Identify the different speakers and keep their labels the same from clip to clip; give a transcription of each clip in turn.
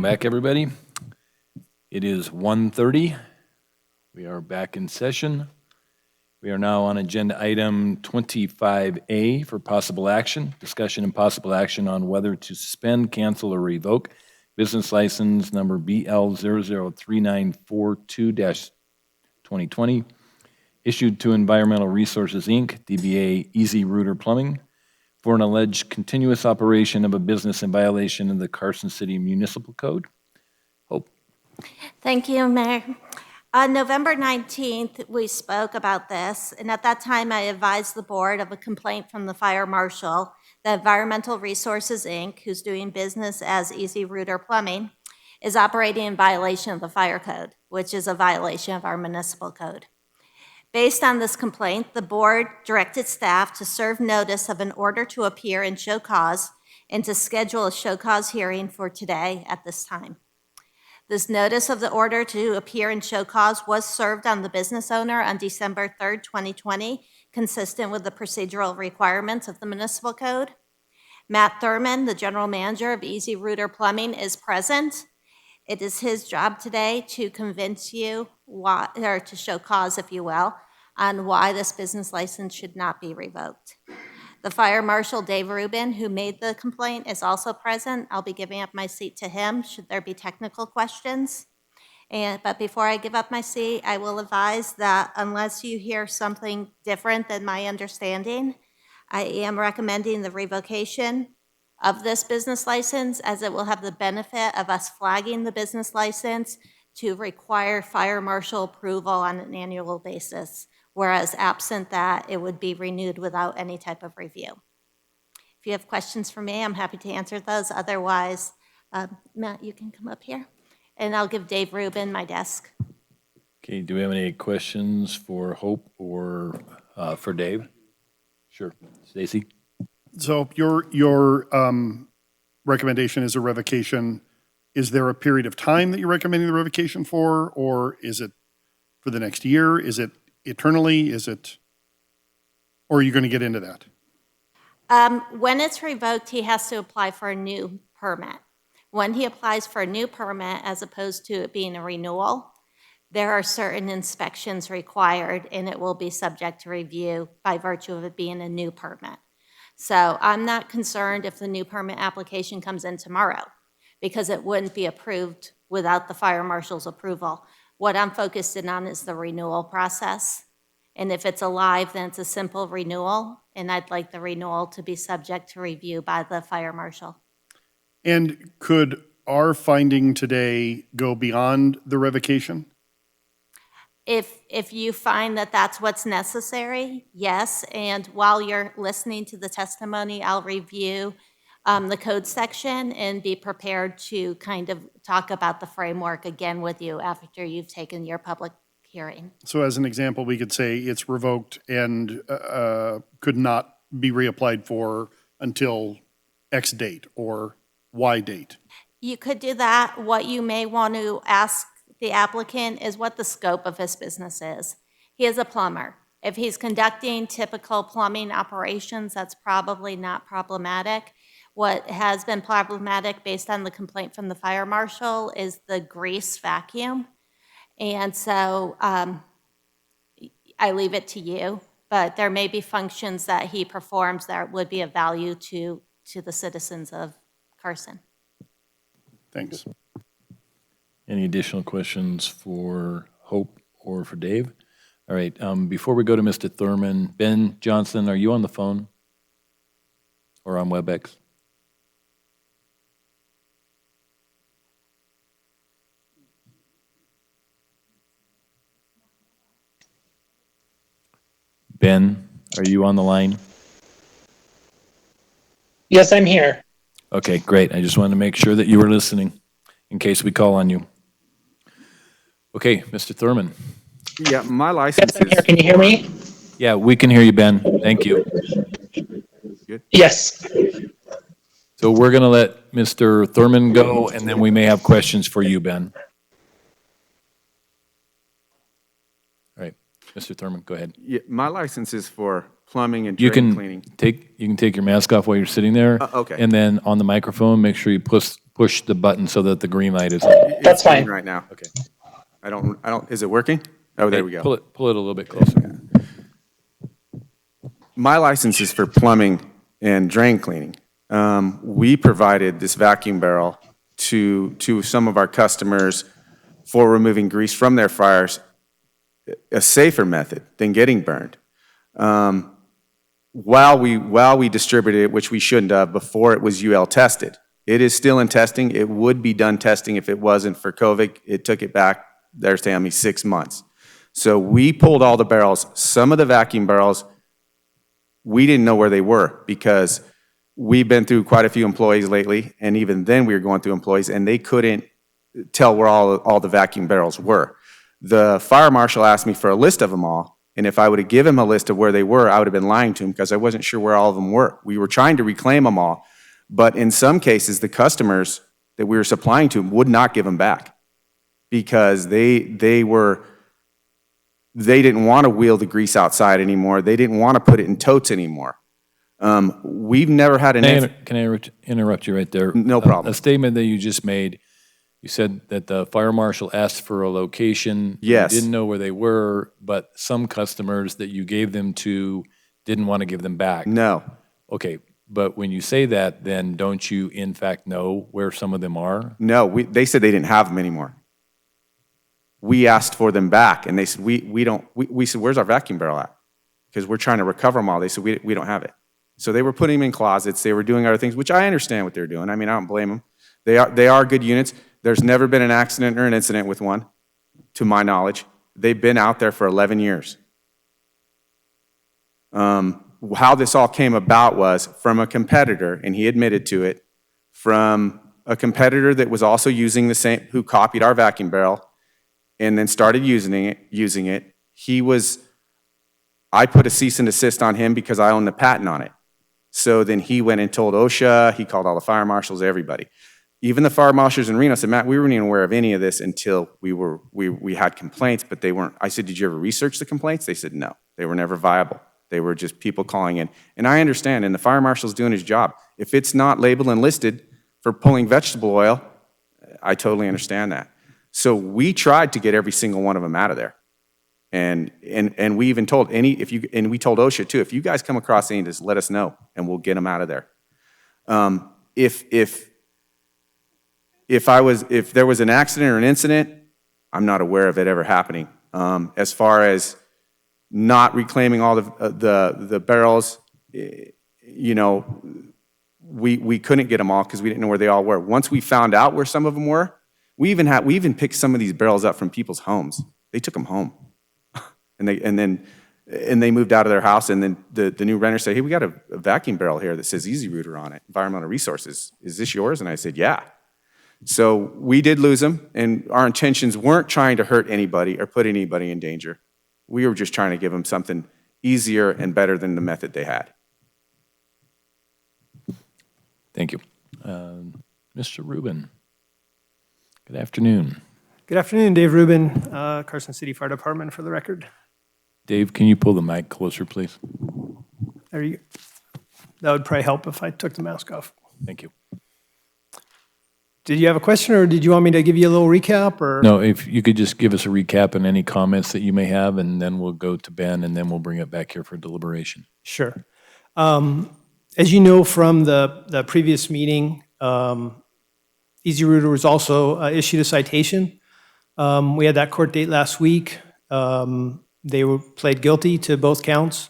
Speaker 1: back, everybody. It is 1:30. We are back in session. We are now on agenda item 25A for possible action, discussion and possible action on whether to suspend, cancel, or revoke business license number BL003942-2020, issued to Environmental Resources, Inc., DBA Easy Router Plumbing, for an alleged continuous operation of a business in violation of the Carson City Municipal Code. Hope.
Speaker 2: Thank you, Mayor. On November 19th, we spoke about this, and at that time, I advised the board of a complaint from the fire marshal that Environmental Resources, Inc., who's doing business as Easy Router Plumbing, is operating in violation of the fire code, which is a violation of our municipal code. Based on this complaint, the board directed staff to serve notice of an order to appear and show cause and to schedule a show cause hearing for today at this time. This notice of the order to appear and show cause was served on the business owner on December 3rd, 2020, consistent with the procedural requirements of the municipal code. Matt Thurman, the general manager of Easy Router Plumbing, is present. It is his job today to convince you why, or to show cause, if you will, on why this business license should not be revoked. The fire marshal, Dave Rubin, who made the complaint, is also present. I'll be giving up my seat to him should there be technical questions. But before I give up my seat, I will advise that unless you hear something different than my understanding, I am recommending the revocation of this business license, as it will have the benefit of us flagging the business license to require fire marshal approval on an annual basis, whereas absent that, it would be renewed without any type of review. If you have questions for me, I'm happy to answer those. Otherwise, Matt, you can come up here, and I'll give Dave Rubin my desk.
Speaker 1: Okay, do we have any questions for Hope or for Dave? Sure. Stacy?
Speaker 3: So your recommendation is a revocation. Is there a period of time that you're recommending the revocation for, or is it for the next year? Is it eternally? Is it, or are you going to get into that?
Speaker 2: When it's revoked, he has to apply for a new permit. When he applies for a new permit, as opposed to it being a renewal, there are certain inspections required, and it will be subject to review by virtue of it being a new permit. So I'm not concerned if the new permit application comes in tomorrow, because it wouldn't be approved without the fire marshal's approval. What I'm focused in on is the renewal process. And if it's alive, then it's a simple renewal, and I'd like the renewal to be subject to review by the fire marshal.
Speaker 3: And could our finding today go beyond the revocation?
Speaker 2: If you find that that's what's necessary, yes. And while you're listening to the testimony, I'll review the code section and be prepared to kind of talk about the framework again with you after you've taken your public hearing.
Speaker 3: So as an example, we could say it's revoked and could not be reapplied for until X date or Y date.
Speaker 2: You could do that. What you may want to ask the applicant is what the scope of his business is. He is a plumber. If he's conducting typical plumbing operations, that's probably not problematic. What has been problematic based on the complaint from the fire marshal is the grease vacuum. And so I leave it to you, but there may be functions that he performs that would be of value to the citizens of Carson.
Speaker 3: Thanks.
Speaker 1: Any additional questions for Hope or for Dave? All right, before we go to Mr. Thurman, Ben Johnson, are you on the phone or on WebEx? Ben, are you on the line?
Speaker 4: Yes, I'm here.
Speaker 1: Okay, great. I just wanted to make sure that you were listening in case we call on you. Okay, Mr. Thurman.
Speaker 5: Yeah, my license
Speaker 4: Yes, I'm here.
Speaker 5: is.
Speaker 4: Can you hear me?
Speaker 1: Yeah, we can hear you, Ben. Thank you.
Speaker 4: Yes.
Speaker 1: So we're going to let Mr. Thurman go, and then we may have questions for you, Ben. All right, Mr. Thurman, go ahead.
Speaker 5: Yeah, my license is for plumbing and
Speaker 1: You
Speaker 5: drain
Speaker 1: can
Speaker 5: cleaning.
Speaker 1: take your mask off while you're sitting there.
Speaker 5: Okay.
Speaker 1: And then on the microphone, make sure you push the button so that the green light is on.
Speaker 5: It's
Speaker 4: fine.
Speaker 5: green right now.
Speaker 1: Okay.
Speaker 5: I don't, is it working? Oh, there we go.
Speaker 1: Pull it a little bit closer.
Speaker 5: My license is for plumbing and drain cleaning. We provided this vacuum barrel to some of our customers for removing grease from their fryers, a safer method than getting burned. While we distributed it, which we shouldn't have, before it was UL tested. It is still in testing. It would be done testing if it wasn't for COVID. It took it back, they're telling me, 6 months. So we pulled all the barrels. Some of the vacuum barrels, we didn't know where they were because we've been through quite a few employees lately, and even then we were going through employees, and they couldn't tell where all the vacuum barrels were. The fire marshal asked me for a list of them all, and if I would have given him a list of where they were, I would have been lying to him because I wasn't sure where all of them were. We were trying to reclaim them all, but in some cases, the customers that we were supplying to would not give them back because they didn't want to wheel the grease outside anymore. They didn't want to put it in totes anymore. We've never had an...
Speaker 1: Can I interrupt you right there?
Speaker 5: No problem.
Speaker 1: A statement that you just made, you said that the fire marshal asked for a location.
Speaker 5: Yes.
Speaker 1: You didn't know where they were, but some customers that you gave them to didn't want to give them back.
Speaker 5: No.
Speaker 1: Okay, but when you say that, then don't you in fact know where some of them are?
Speaker 5: No, they said they didn't have them anymore. We asked for them back, and they said, we said, where's our vacuum barrel at? Because we're trying to recover them all. They said, we don't have it. So they were putting them in closets. They were doing other things, which I understand what they're doing. I mean, I don't blame them. They are good units. There's never been an accident or an incident with one, to my knowledge. They've been out there for 11 years. How this all came about was from a competitor, and he admitted to it, from a competitor that was also using the same, who copied our vacuum barrel, and then started using it. I put a cease and desist on him because I own the patent on it. So then he went and told OSHA, he called all the fire marshals, everybody. Even the fire marshals in Reno said, Matt, we weren't even aware of any of this until we had complaints, but they weren't. I said, did you ever research the complaints? They said, no, they were never viable. They were just people calling in. And I understand, and the fire marshal's doing his job. If it's not labeled and listed for pulling vegetable oil, I totally understand that. So we tried to get every single one of them out of there. And we even told and we told OSHA too, if you guys come across any, just let us know and we'll get them out of there. If there was an accident or an incident, I'm not aware of it ever happening. As far as not reclaiming all the barrels, you know, we couldn't get them all because we didn't know where they all were. Once we found out where some of them were, we even picked some of these barrels up from people's homes. They took them home. And they moved out of their house, and then the new renter said, hey, we got a vacuum barrel here that says Easy Rooter on it, Environmental Resources. Is this yours? And I said, yeah. So we did lose them, and our intentions weren't trying to hurt anybody or put anybody in danger. We were just trying to give them something easier and better than the method they had.
Speaker 1: Thank you. Mr. Rubin, good afternoon.
Speaker 6: Good afternoon, Dave Rubin, Carson City Fire Department, for the record.
Speaker 1: Dave, can you pull the mic closer, please?
Speaker 6: There you go. That would probably help if I took the mask off.
Speaker 1: Thank you.
Speaker 6: Did you have a question, or did you want me to give you a little recap? Or
Speaker 1: No, if you could just give us a recap and any comments that you may have, and then we'll go to Ben, and then we'll bring it back here for deliberation.
Speaker 6: Sure. As you know from the previous meeting, Easy Rooter was also issued a citation. We had that court date last week. They were pled guilty to both counts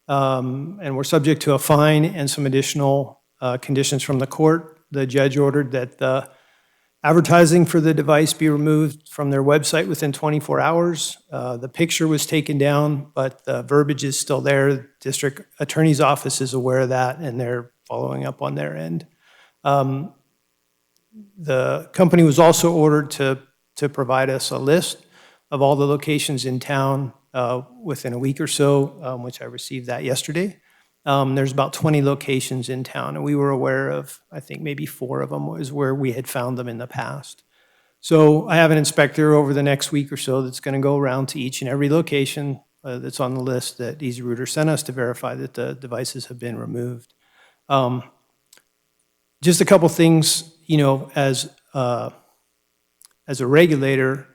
Speaker 6: and were subject to a fine and some additional conditions from the court. The judge ordered that the advertising for the device be removed from their website within 24 hours. The picture was taken down, but the verbiage is still there. The district attorney's office is aware of that, and they're following up on their end. The company was also ordered to provide us a list of all the locations in town within a week or so, which I received that yesterday. There's about 20 locations in town, and we were aware of, I think, maybe 4 of them was where we had found them in the past. So I have an inspector over the next week or so that's going to go around to each and every location that's on the list that Easy Rooter sent us to verify that the devices have been removed. Just a couple things, as a regulator,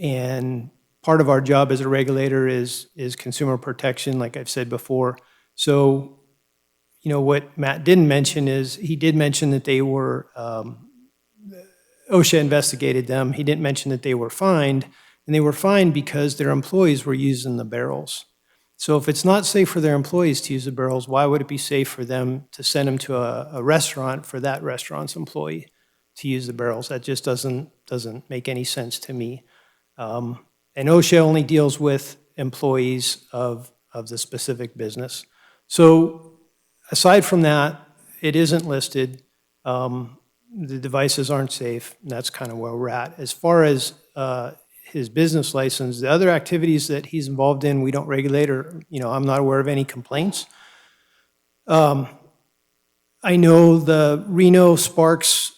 Speaker 6: and part of our job as a regulator is consumer protection, like I've said before. So, what Matt didn't mention is he did mention that they were, OSHA investigated them. He didn't mention that they were fined, and they were fined because their employees were using the barrels. So if it's not safe for their employees to use the barrels, why would it be safe for them to send them to a restaurant for that restaurant's employee to use the barrels? That just doesn't make any sense to me. And OSHA only deals with employees of the specific business. So aside from that, it isn't listed. The devices aren't safe, and that's kind of where we're at. As far as his business license, the other activities that he's involved in, we don't regulate, or I'm not aware of any complaints. I know the Reno and Sparks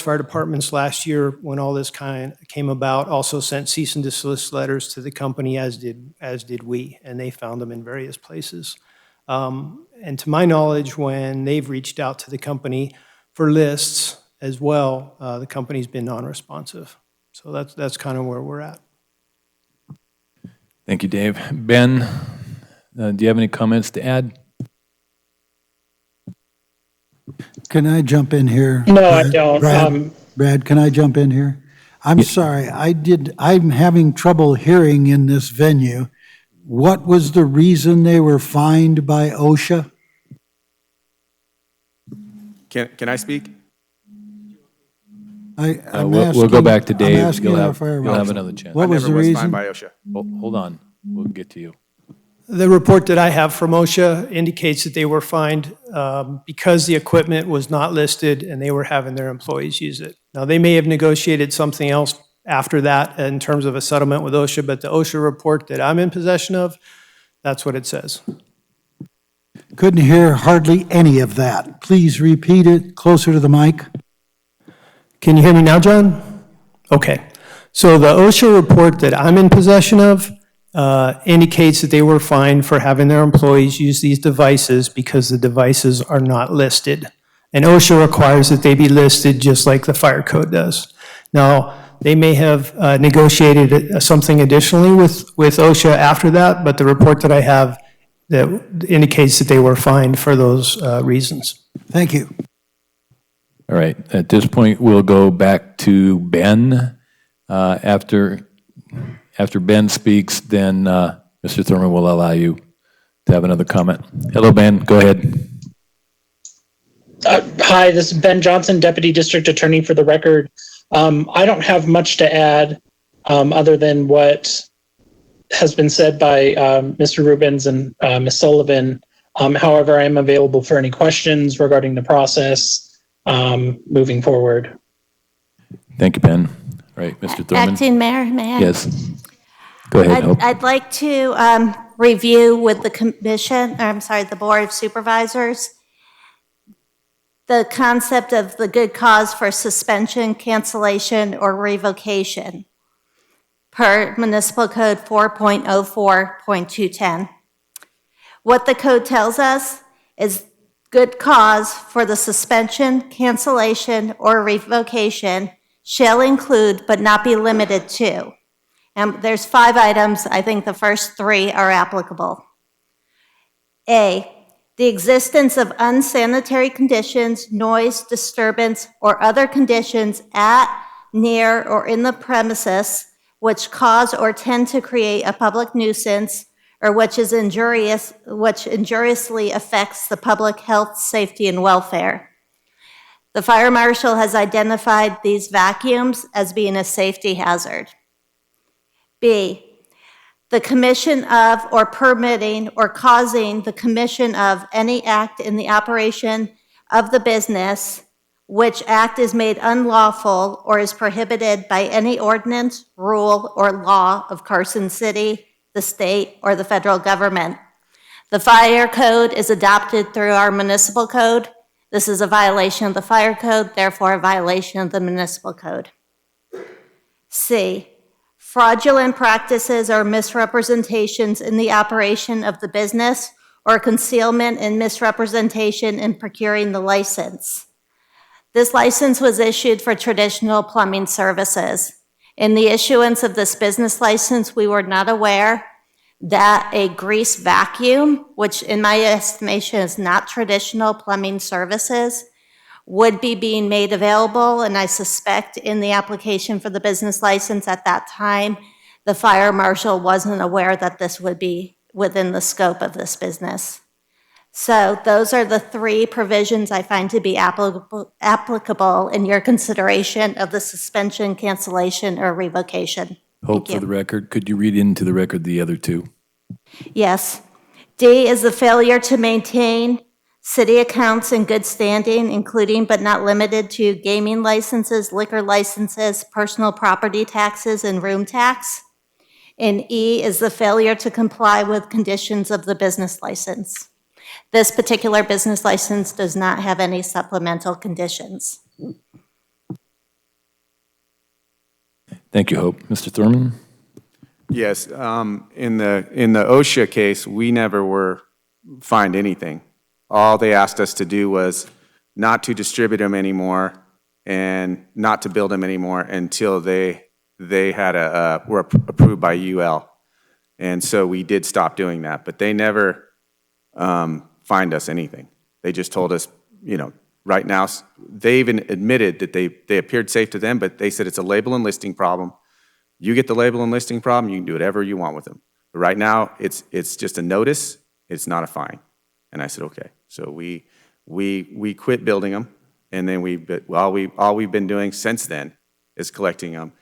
Speaker 6: fire departments last year, when all this came about, also sent cease and desist letters to the company, as did we, and they found them in various places. And to my knowledge, when they've reached out to the company for lists as well, the company's been non-responsive. So that's kind of where we're at.
Speaker 1: Thank you, Dave. Ben, do you have any comments to add?
Speaker 4: Can I jump in here?
Speaker 7: No, I don't.
Speaker 4: Brad, can I jump in here? I'm sorry, I'm having trouble hearing in this venue. What was the reason they were fined by OSHA?
Speaker 5: Can I speak?
Speaker 1: We'll go back to Dave.
Speaker 4: I'm asking
Speaker 1: You'll
Speaker 4: our
Speaker 1: have
Speaker 4: fire marshal.
Speaker 1: another chance.
Speaker 4: What was the
Speaker 5: I never was
Speaker 4: reason?
Speaker 5: fined by OSHA.
Speaker 1: Hold on. We'll get to you.
Speaker 6: The report that I have from OSHA indicates that they were fined because the equipment was not listed and they were having their employees use it. Now, they may have negotiated something else after that in terms of a settlement with OSHA, but the OSHA report that I'm in possession of, that's what it says.
Speaker 4: Couldn't hear hardly any of that. Please repeat it closer to the mic.
Speaker 6: Can you hear me now, John? Okay. So the OSHA report that I'm in possession of indicates that they were fined for having their employees use these devices because the devices are not listed. And OSHA requires that they be listed just like the fire code does. Now, they may have negotiated something additionally with OSHA after that, but the report that I have that indicates that they were fined for those reasons.
Speaker 4: Thank you.
Speaker 1: All right. At this point, we'll go back to Ben. After Ben speaks, then Mr. Thurman will allow you to have another comment. Hello, Ben. Go ahead.
Speaker 7: Hi, this is Ben Johnson, Deputy District Attorney for the record. I don't have much to add other than what has been said by Mr. Rubens and Ms. Sullivan. However, I am available for any questions regarding the process moving forward.
Speaker 1: Thank you, Ben. All right, Mr. Thurman.
Speaker 2: Acting Mayor, may I?
Speaker 1: Yes. Go ahead, Hope.
Speaker 2: I'd like to review with the Board of Supervisors, the concept of the good cause for suspension, cancellation, or revocation per Municipal Code 4.04.210. What the code tells us is good cause for the suspension, cancellation, or revocation shall include but not be limited to. And there's 5 items. I think the first 3 are applicable. A, the existence of unsanitary conditions, noise, disturbance, or other conditions at, near, or in the premises which cause or tend to create a public nuisance or which injuriously affects the public health, safety, and welfare. The fire marshal has identified these vacuums as being a safety hazard. B, the commission of or permitting or causing the commission of any act in the operation of the business which act is made unlawful or is prohibited by any ordinance, rule, or law of Carson City, the state, or the federal government. The fire code is adopted through our municipal code. This is a violation of the fire code, therefore a violation of the municipal code. C, fraudulent practices or misrepresentations in the operation of the business or concealment and misrepresentation in procuring the license. This license was issued for traditional plumbing services. In the issuance of this business license, we were not aware that a grease vacuum, which in my estimation is not traditional plumbing services, would be being made available, and I suspect in the application for the business license at that time, the fire marshal wasn't aware that this would be within the scope of this business. So those are the three provisions I find to be applicable in your consideration of the suspension, cancellation, or revocation.
Speaker 1: Hope for the record, could you read into the record the other two?
Speaker 2: Yes. D is the failure to maintain city accounts in good standing, including but not limited to gaming licenses, liquor licenses, personal property taxes, and room tax. And E is the failure to comply with conditions of the business license. This particular business license does not have any supplemental conditions.
Speaker 1: Thank you, Hope. Mr. Thurman?
Speaker 5: Yes, in the OSHA case, we never were fined anything. All they asked us to do was not to distribute them anymore and not to build them anymore until they were approved by UL. And so we did stop doing that, but they never fined us anything. They just told us, you know, right now, they even admitted that they appeared safe to them, but they said it's a label and listing problem. You get the label and listing problem, you can do whatever you want with them. But right now, it's just a notice, it's not a fine. And I said, okay. So we quit building them, and then all we've been doing since then is collecting them.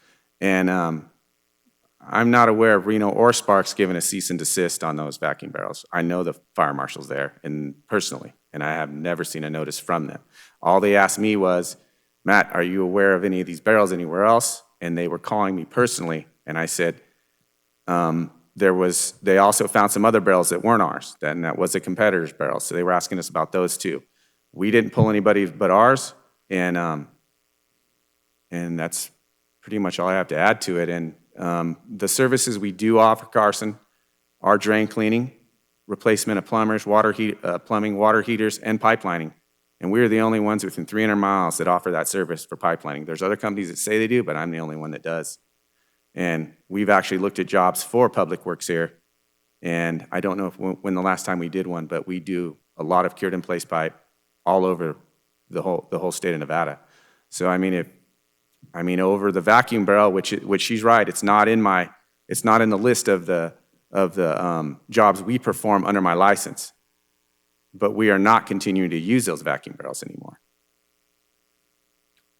Speaker 5: And I'm not aware of Reno or Sparks giving a cease and desist on those vacuum barrels. I know the fire marshals there, and personally, and I have never seen a notice from them. All they asked me was, Matt, are you aware of any of these barrels anywhere else? And they were calling me personally, and I said, they also found some other barrels that weren't ours, and that was a competitor's barrel, so they were asking us about those too. We didn't pull anybody but ours, and that's pretty much all I have to add to it. And the services we do offer, Carson, are drain cleaning, replacement of plumbers, plumbing, water heaters, and pipelining. And we're the only ones within 300 miles that offer that service for pipelining. There's other companies that say they do, but I'm the only one that does. And we've actually looked at jobs for Public Works here. And I don't know when the last time we did one, but we do a lot of cured in place pipe all over the whole state of Nevada. So I mean, over the vacuum barrel, which she's right, it's not in the list of the jobs we perform under my license. But we are not continuing to use those vacuum barrels anymore.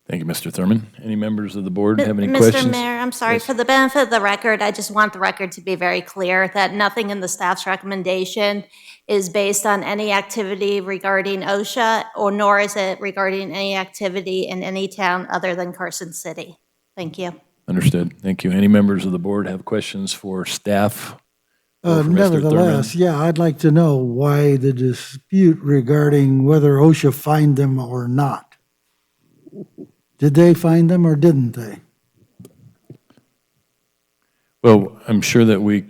Speaker 1: Thank you, Mr. Thurman. Any members of the board have any questions?
Speaker 2: Mr. Mayor, I'm sorry, for the benefit of the record, I just want the record to be very clear that nothing in the staff's recommendation is based on any activity regarding OSHA, or nor is it regarding any activity in any town other than Carson City. Thank you.
Speaker 1: Understood. Thank you. Any members of the board have questions for staff? Or for Mr.
Speaker 4: Nevertheless,
Speaker 1: Thurman?
Speaker 4: yeah, I'd like to know why the dispute regarding whether OSHA fined them or not. Did they find them or didn't they?
Speaker 1: Well, I'm sure that we're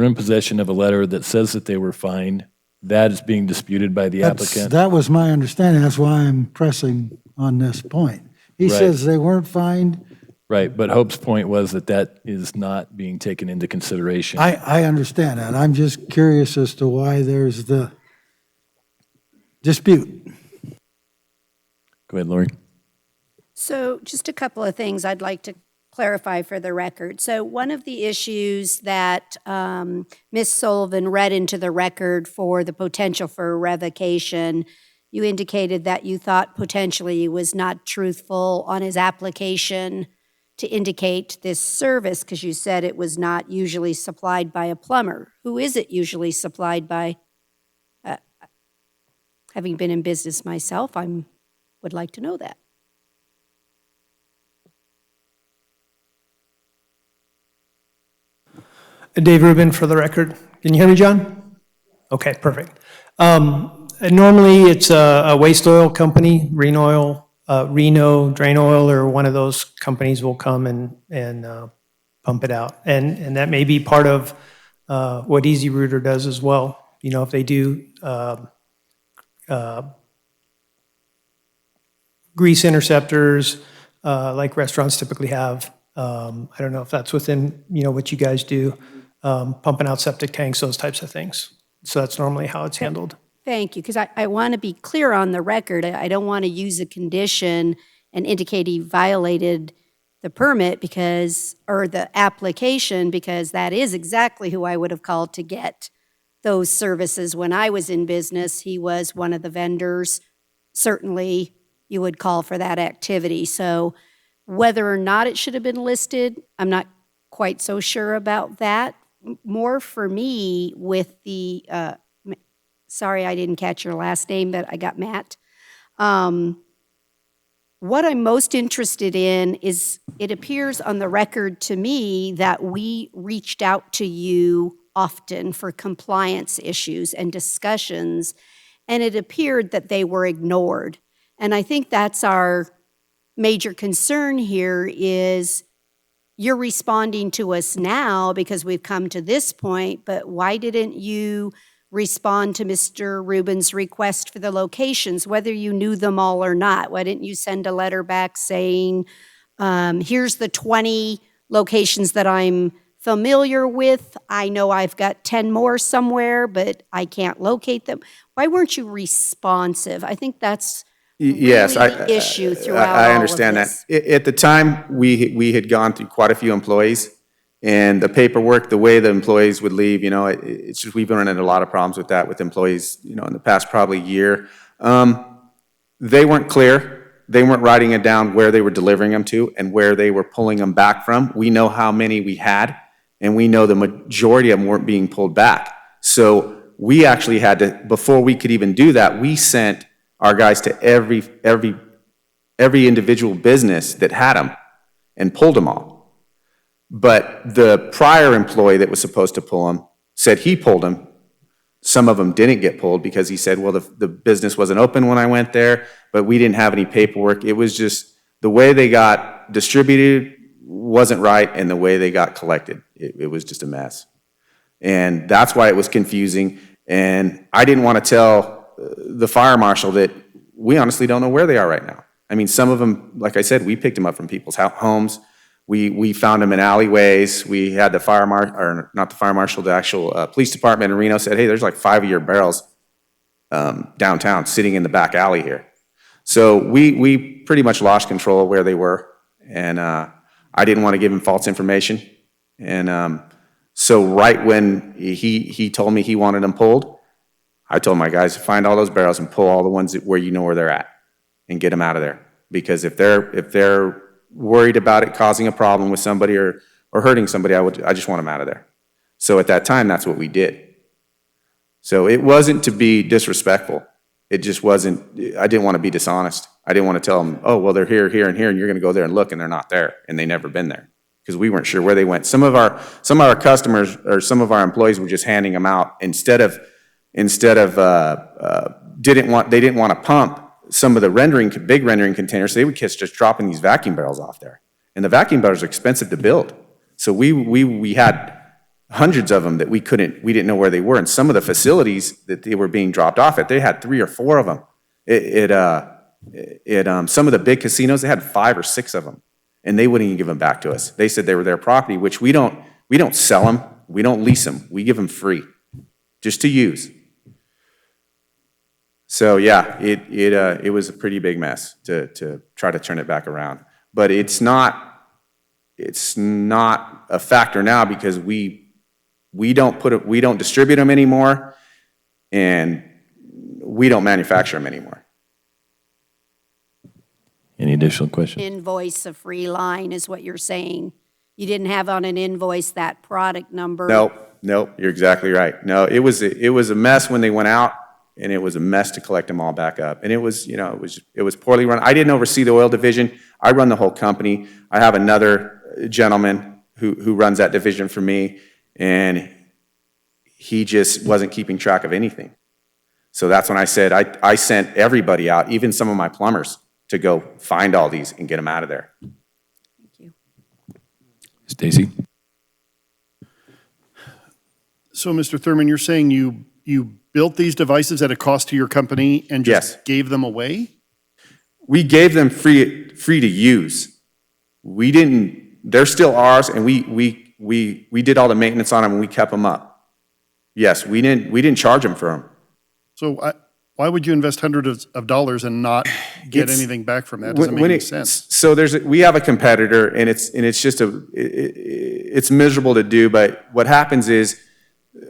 Speaker 1: in possession of a letter that says that they were fined. That is being disputed by the applicant.
Speaker 4: That was my understanding. That's why I'm pressing on this point. He
Speaker 1: Right.
Speaker 4: says they weren't fined.
Speaker 1: Right, but Hope's point was that is not being taken into consideration.
Speaker 4: I understand that. I'm just curious as to why there's the dispute.
Speaker 1: Go ahead, Lori.
Speaker 8: So just a couple of things I'd like to clarify for the record. So one of the issues that Ms. Sullivan read into the record for the potential for revocation, you indicated that you thought potentially he was not truthful on his application to indicate this service, because you said it was not usually supplied by a plumber. Who is it usually supplied by? Having been in business myself, would like to know that.
Speaker 6: Dave Rubin for the record. Can you hear me, John? Okay, perfect. Normally, it's a waste oil company, Reno Drain Oil, or one of those companies will come and pump it out. And that may be part of what Easy Router does as well. You know, if they do grease interceptors, like restaurants typically have. I don't know if that's within, what you guys do, pumping out septic tanks, those types of things. So that's normally how it's handled.
Speaker 8: Thank you, because I want to be clear on the record. I don't want to use a condition and indicate he violated the permit or the application, because that is exactly who I would have called to get those services when I was in business. He was one of the vendors. Certainly, you would call for that activity. So whether or not it should have been listed, I'm not quite so sure about that. More for me with the, sorry, I didn't catch your last name, but I got Matt. What I'm most interested in is, it appears on the record to me that we reached out to you often for compliance issues and discussions, and it appeared that they were ignored. And I think that's our major concern here is you're responding to us now because we've come to this point, but why didn't you respond to Mr. Rubin's request for the locations, whether you knew them all or not? Why didn't you send a letter back saying, here's the 20 locations that I'm familiar with. I know I've got 10 more somewhere, but I can't locate them. Why weren't you responsive? I think that's
Speaker 5: Yes,
Speaker 8: really the issue throughout all of
Speaker 5: I understand that.
Speaker 8: this.
Speaker 5: At the time, we had gone through quite a few employees, and the paperwork, the way the employees would leave, it's just, we've been running into a lot of problems with that with employees, in the past probably year. They weren't clear. They weren't writing it down where they were delivering them to and where they were pulling them back from. We know how many we had, and we know the majority of them weren't being pulled back. So we actually had to, before we could even do that, we sent our guys to every individual business that had them and pulled them all. But the prior employee that was supposed to pull them said he pulled them. Some of them didn't get pulled because he said, well, the business wasn't open when I went there, but we didn't have any paperwork. It was just the way they got distributed wasn't right, and the way they got collected, it was just a mess. And that's why it was confusing. And I didn't want to tell the fire marshal that we honestly don't know where they are right now. I mean, some of them, like I said, we picked them up from people's homes. We found them in alleyways. We had the the actual police department in Reno said, hey, there's like 5 of your barrels downtown sitting in the back alley here. So we pretty much lost control of where they were. And I didn't want to give him false information. And so right when he told me he wanted them pulled, I told my guys to find all those barrels and pull all the ones where you know where they're at and get them out of there. Because if they're worried about it causing a problem with somebody or hurting somebody, I just want them out of there. So at that time, that's what we did. So it wasn't to be disrespectful. It just wasn't, I didn't want to be dishonest. I didn't want to tell them, oh, well, they're here, here, and here, and you're going to go there and look, and they're not there, and they never been there. Because we weren't sure where they went. Some of our customers or some of our employees were just handing them out they didn't want to pump some of the big rendering containers. So they would just dropping these vacuum barrels off there, and the vacuum barrels are expensive to build. So we had hundreds of them that we didn't know where they were, and some of the facilities that they were being dropped off at, they had 3 or 4 of them. Some of the big casinos, they had 5 or 6 of them. And they wouldn't even give them back to us. They said they were their property, which we don't sell them, we don't lease them, we give them free, just to use. So yeah, it was a pretty big mess to try to turn it back around. But it's not a factor now because we don't distribute them anymore, and we don't manufacture them anymore.
Speaker 1: Any additional questions?
Speaker 8: Invoice a free line is what you're saying. You didn't have on an invoice that product number.
Speaker 5: Nope, you're exactly right. No, it was a mess when they went out, and it was a mess to collect them all back up. And it was poorly run. I didn't oversee the oil division. I run the whole company. I have another gentleman who runs that division for me, and he just wasn't keeping track of anything. So that's when I said I sent everybody out, even some of my plumbers, to go find all these and get them out of there.
Speaker 8: Thank you.
Speaker 1: Stacy?
Speaker 3: So, Mr. Thurman, you're saying you built these devices at a cost to your company and just
Speaker 5: Yes.
Speaker 3: gave them away?
Speaker 5: we gave them free to use. We didn't, they're still ours, and we did all the maintenance on them, and we kept them up. Yes, we didn't charge them for them.
Speaker 3: So why would you invest hundreds of dollars and not get
Speaker 5: It's-
Speaker 3: anything back from that? Doesn't make any sense.
Speaker 5: So we have a competitor, and it's just it's miserable to do, but what happens is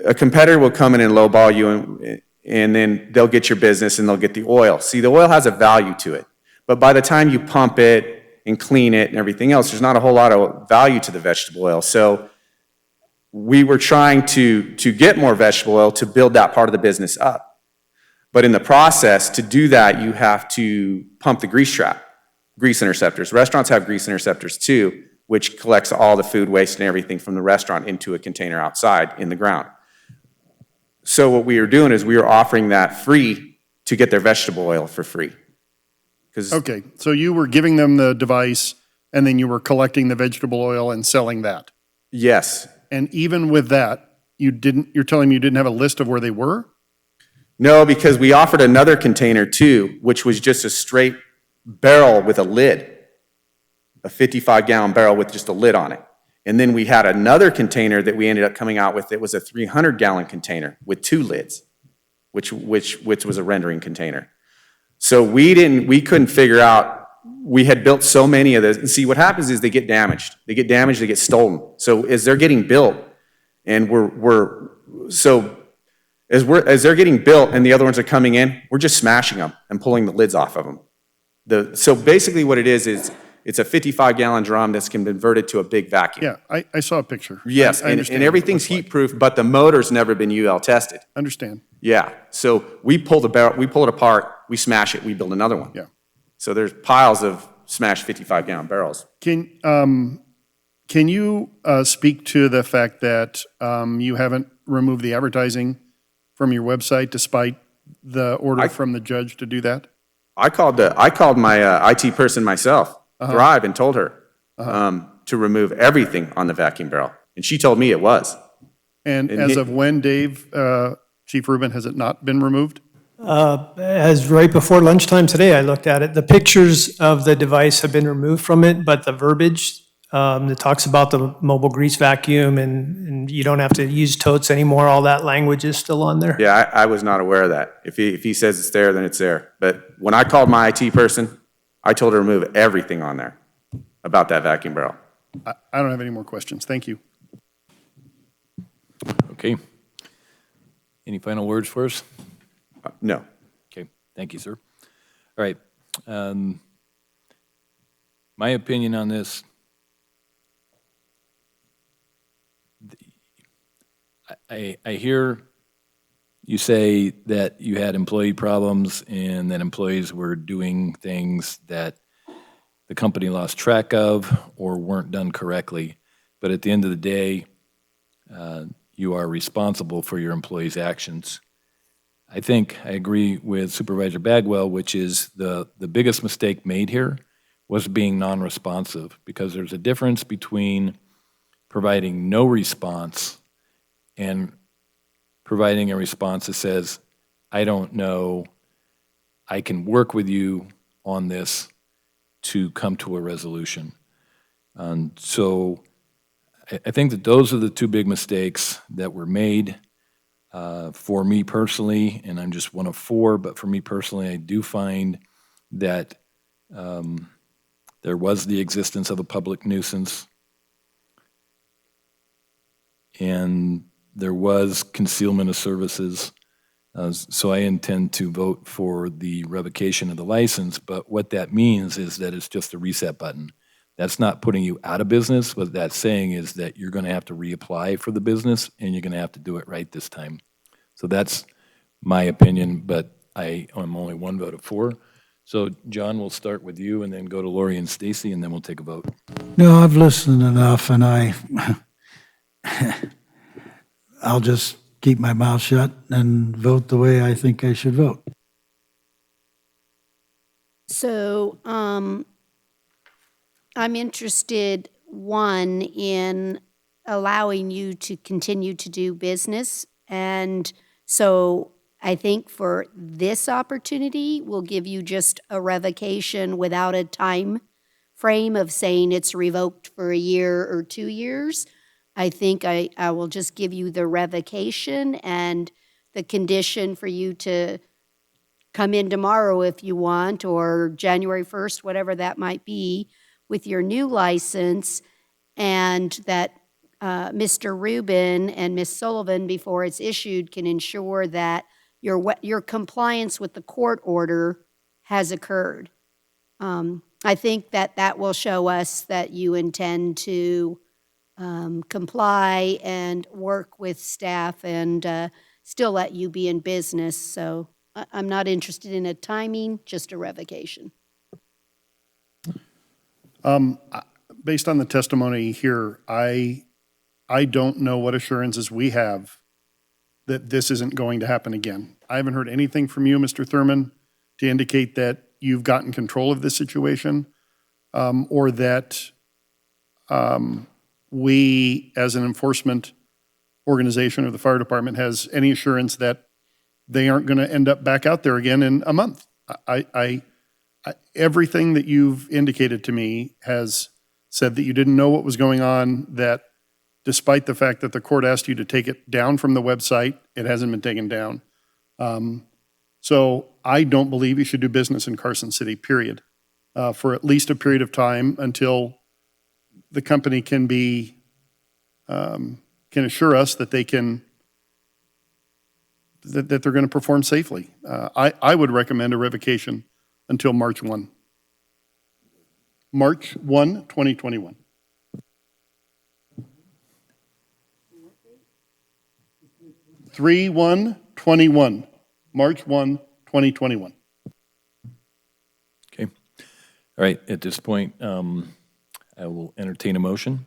Speaker 5: a competitor will come in and lowball you, and then they'll get your business and they'll get the oil. See, the oil has a value to it, but by the time you pump it and clean it and everything else, there's not a whole lot of value to the vegetable oil. So we were trying to get more vegetable oil to build that part of the business up. But in the process, to do that, you have to pump the grease trap, grease interceptors. Restaurants have grease interceptors too, which collects all the food waste and everything from the restaurant into a container outside in the ground. So what we were doing is we were offering that free to get their vegetable oil for free.
Speaker 3: Okay, so you were giving them the device, and then you were collecting the vegetable oil and selling that.
Speaker 5: Yes.
Speaker 3: And even with that, you're telling me you didn't have a list of where they were?
Speaker 5: No, because we offered another container too, which was just a straight barrel with a lid, a 55-gallon barrel with just a lid on it. And then we had another container that we ended up coming out with that was a 300-gallon container with 2 lids, which was a rendering container. So we couldn't figure out, we had built so many of those. And see, what happens is they get damaged. They get damaged, they get stolen. So as they're getting built, and as they're getting built and the other ones are coming in, we're just smashing them and pulling the lids off of them. So basically what it is it's a 55-gallon drum that's converted to a big vacuum.
Speaker 3: Yeah, I saw a picture.
Speaker 5: Yes,
Speaker 3: I
Speaker 5: and
Speaker 3: understand what it
Speaker 5: everything's
Speaker 3: looks like.
Speaker 5: heat-proof, but the motor's never been UL tested.
Speaker 3: Understand.
Speaker 5: Yeah, so we pull it apart, we smash it, we build another one.
Speaker 3: Yeah.
Speaker 5: So there's piles of smashed 55-gallon barrels.
Speaker 3: Can you speak to the fact that you haven't removed the advertising from your website despite the order from the judge to do that?
Speaker 5: I called my IT person myself, Thrive, and told her to remove everything on the vacuum barrel, and she told me it was.
Speaker 3: And as of when, Dave, Chief Rubin, has it not been removed?
Speaker 6: As right before lunchtime today, I looked at it. The pictures of the device have been removed from it, but the verbiage that talks about the mobile grease vacuum and you don't have to use totes anymore, all that language is still on there.
Speaker 5: Yeah, I was not aware of that. If he says it's there, then it's there. But when I called my IT person, I told her to remove everything on there about that vacuum barrel.
Speaker 3: I don't have any more questions. Thank you.
Speaker 1: Okay. Any final words for us?
Speaker 5: No.
Speaker 1: Okay, thank you, sir. All right. My opinion on this, I hear you say that you had employee problems and that employees were doing things that the company lost track of or weren't done correctly. But at the end of the day, you are responsible for your employees' actions. I think I agree with Supervisor Bagwell, which is the biggest mistake made here was being non-responsive, because there's a difference between providing no response and providing a response that says, I don't know, I can work with you on this to come to a resolution. And so I think that those are the two big mistakes that were made. For me personally, and I'm just one of 4, but for me personally, I do find that there was the existence of a public nuisance, and there was concealment of services. So I intend to vote for the revocation of the license, but what that means is that it's just a reset button. That's not putting you out of business. What that's saying is that you're going to have to reapply for the business, and you're going to have to do it right this time. So that's my opinion, but I am only one vote of 4. So John, we'll start with you and then go to Lori and Stacy, and then we'll take a vote.
Speaker 4: No, I've listened enough, and I'll just keep my mouth shut and vote the way I think I should vote.
Speaker 8: So I'm interested, one, in allowing you to continue to do business. And so I think for this opportunity, we'll give you just a revocation without a time frame of saying it's revoked for a year or 2 years. I think I will just give you the revocation and the condition for you to come in tomorrow if you want, or January 1st, whatever that might be, with your new license, and that Mr. Rubin and Ms. Sullivan, before it's issued, can ensure that your compliance with the court order has occurred. I think that will show us that you intend to comply and work with staff and still let you be in business. So I'm not interested in a timing, just a revocation.
Speaker 3: Based on the testimony here, I don't know what assurances we have that this isn't going to happen again. I haven't heard anything from you, Mr. Thurman, to indicate that you've gotten control of this situation, or that we, as an enforcement organization or the fire department, has any assurance that they aren't going to end up back out there again in a month. Everything that you've indicated to me has said that you didn't know what was going on, that despite the fact that the court asked you to take it down from the website, it hasn't been taken down. So I don't believe you should do business in Carson City, period, for at least a period of time until the company can assure us that they can, that they're going to perform safely. I would recommend a revocation until March 1. March 1, 2021. March 1, 2021.
Speaker 1: Okay. All right, at this point, I will entertain a motion.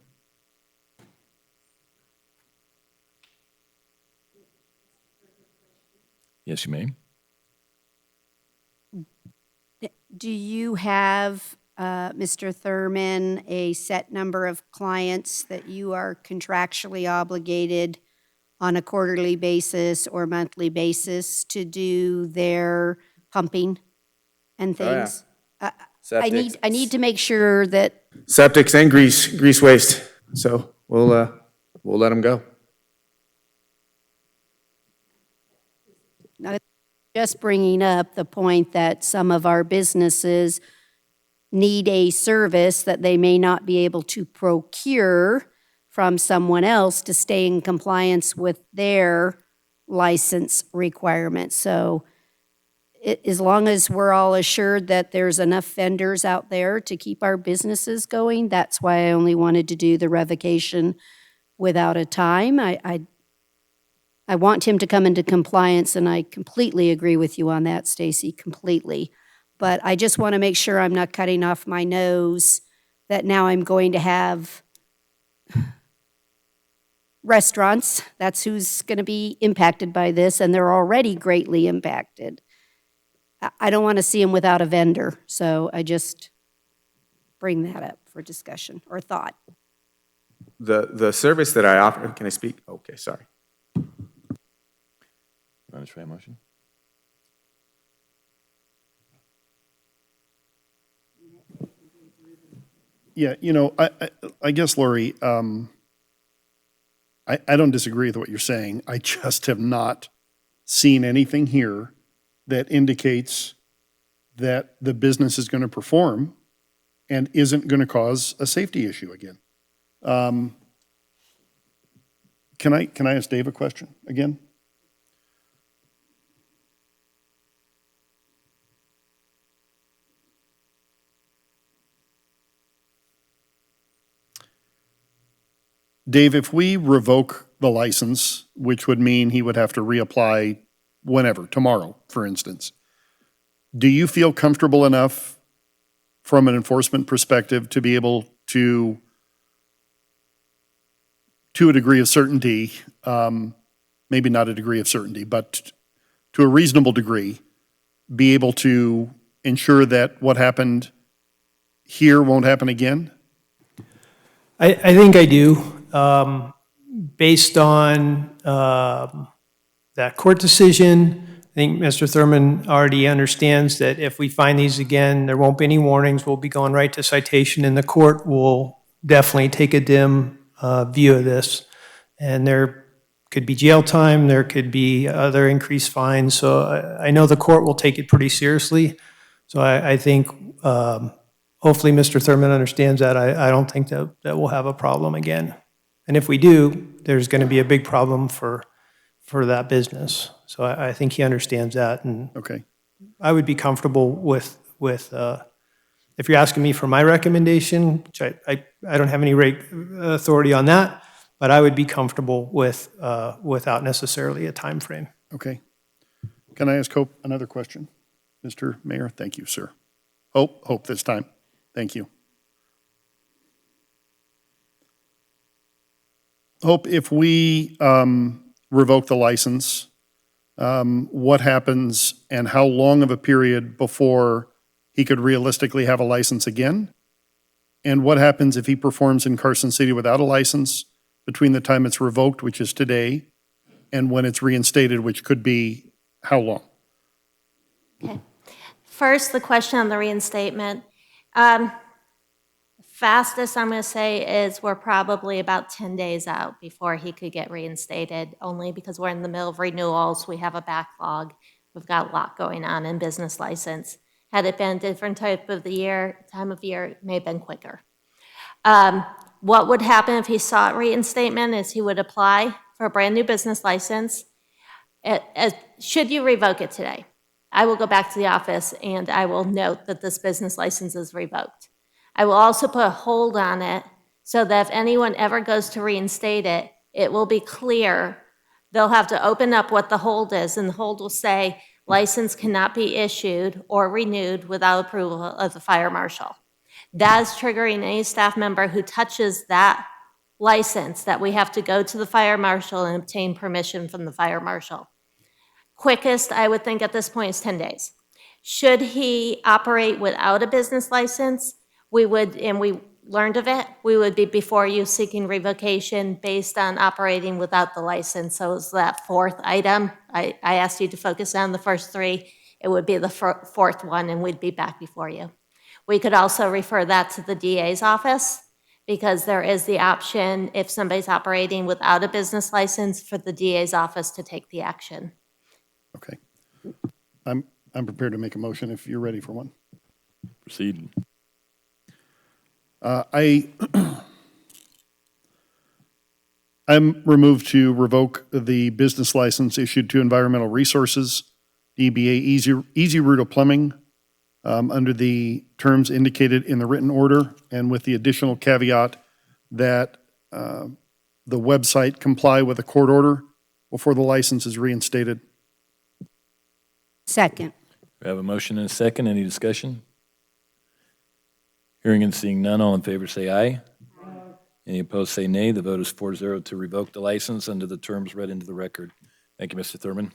Speaker 1: Yes, you may.
Speaker 8: Do you have, Mr. Thurman, a set number of clients that you are contractually obligated on a quarterly basis or monthly basis to do their pumping and
Speaker 5: Oh, yeah.
Speaker 8: things?
Speaker 5: Septics.
Speaker 8: I need to make sure that,
Speaker 5: Septics and grease waste. So we'll let them go.
Speaker 8: just bringing up the point that some of our businesses need a service that they may not be able to procure from someone else to stay in compliance with their license requirements. So as long as we're all assured that there's enough vendors out there to keep our businesses going, that's why I only wanted to do the revocation without a time. I want him to come into compliance, and I completely agree with you on that, Stacy, completely. But I just want to make sure I'm not cutting off my nose that now I'm going to have restaurants. That's who's going to be impacted by this, and they're already greatly impacted. I don't want to see them without a vendor, so I just bring that up for discussion or thought.
Speaker 5: The service that I offer, can I speak? Okay, sorry.
Speaker 1: Want to try a motion?
Speaker 3: Yeah, you know, I guess, Lori, I don't disagree with what you're saying. I just have not seen anything here that indicates that the business is going to perform and isn't going to cause a safety issue again. Can I ask Dave a question again? Dave, if we revoke the license, which would mean he would have to reapply whenever, tomorrow, for instance, do you feel comfortable enough from an enforcement perspective to be able to a degree of certainty, maybe not a degree of certainty, but to a reasonable degree, be able to ensure that what happened here won't happen again?
Speaker 6: I think I do. Based on that court decision, I think Mr. Thurman already understands that if we find these again, there won't be any warnings. We'll be going right to citation, and the court will definitely take a dim view of this. And there could be jail time, there could be other increased fines. So I know the court will take it pretty seriously. So I think hopefully Mr. Thurman understands that. I don't think that we'll have a problem again. And if we do, there's going to be a big problem for that business. So I think he understands that, and
Speaker 3: Okay.
Speaker 6: I would be comfortable with if you're asking me for my recommendation, which I don't have any authority on that, but I would be comfortable with without necessarily a time frame.
Speaker 3: Okay. Can I ask Hope another question? Mr. Mayor, thank you, sir. Hope this time. Thank you. Hope, if we revoke the license, what happens and how long of a period before he could realistically have a license again? And what happens if he performs in Carson City without a license between the time it's revoked, which is today, and when it's reinstated, which could be how long?
Speaker 2: Okay. First, the question on the reinstatement. Fastest I'm going to say is we're probably about 10 days out before he could get reinstated, only because we're in the middle of renewals. We have a backlog. We've got a lot going on in business license. Had it been a different time of year, it may have been quicker. What would happen if he sought reinstatement is he would apply for a brand new business license. Should you revoke it today, I will go back to the office and I will note that this business license is revoked. I will also put a hold on it so that if anyone ever goes to reinstate it, it will be clear. They'll have to open up what the hold is, and the hold will say, license cannot be issued or renewed without approval of the fire marshal. That is triggering any staff member who touches that license that we have to go to the fire marshal and obtain permission from the fire marshal. Quickest, I would think at this point, is 10 days. Should he operate without a business license, we would, and we learned of it, we would be before you seeking revocation based on operating without the license. So it's that fourth item. I asked you to focus on the first three. It would be the fourth one, and we'd be back before you. We could also refer that to the DA's office, because there is the option, if somebody's operating without a business license, for the DA's office to take the action.
Speaker 3: Okay. I'm prepared to make a motion if you're ready for one.
Speaker 1: Proceed.
Speaker 3: I'm removed to revoke the business license issued to Environmental Resources, DBA Easy Route of Plumbing, under the terms indicated in the written order, and with the additional caveat that the website comply with a court order before the license is reinstated.
Speaker 8: Second.
Speaker 1: We have a motion and a second. Any discussion? Hearing and seeing none, all in favor say aye. Any opposed say nay. The vote is 4-0 to revoke the license under the terms read into the record. Thank you, Mr. Thurman.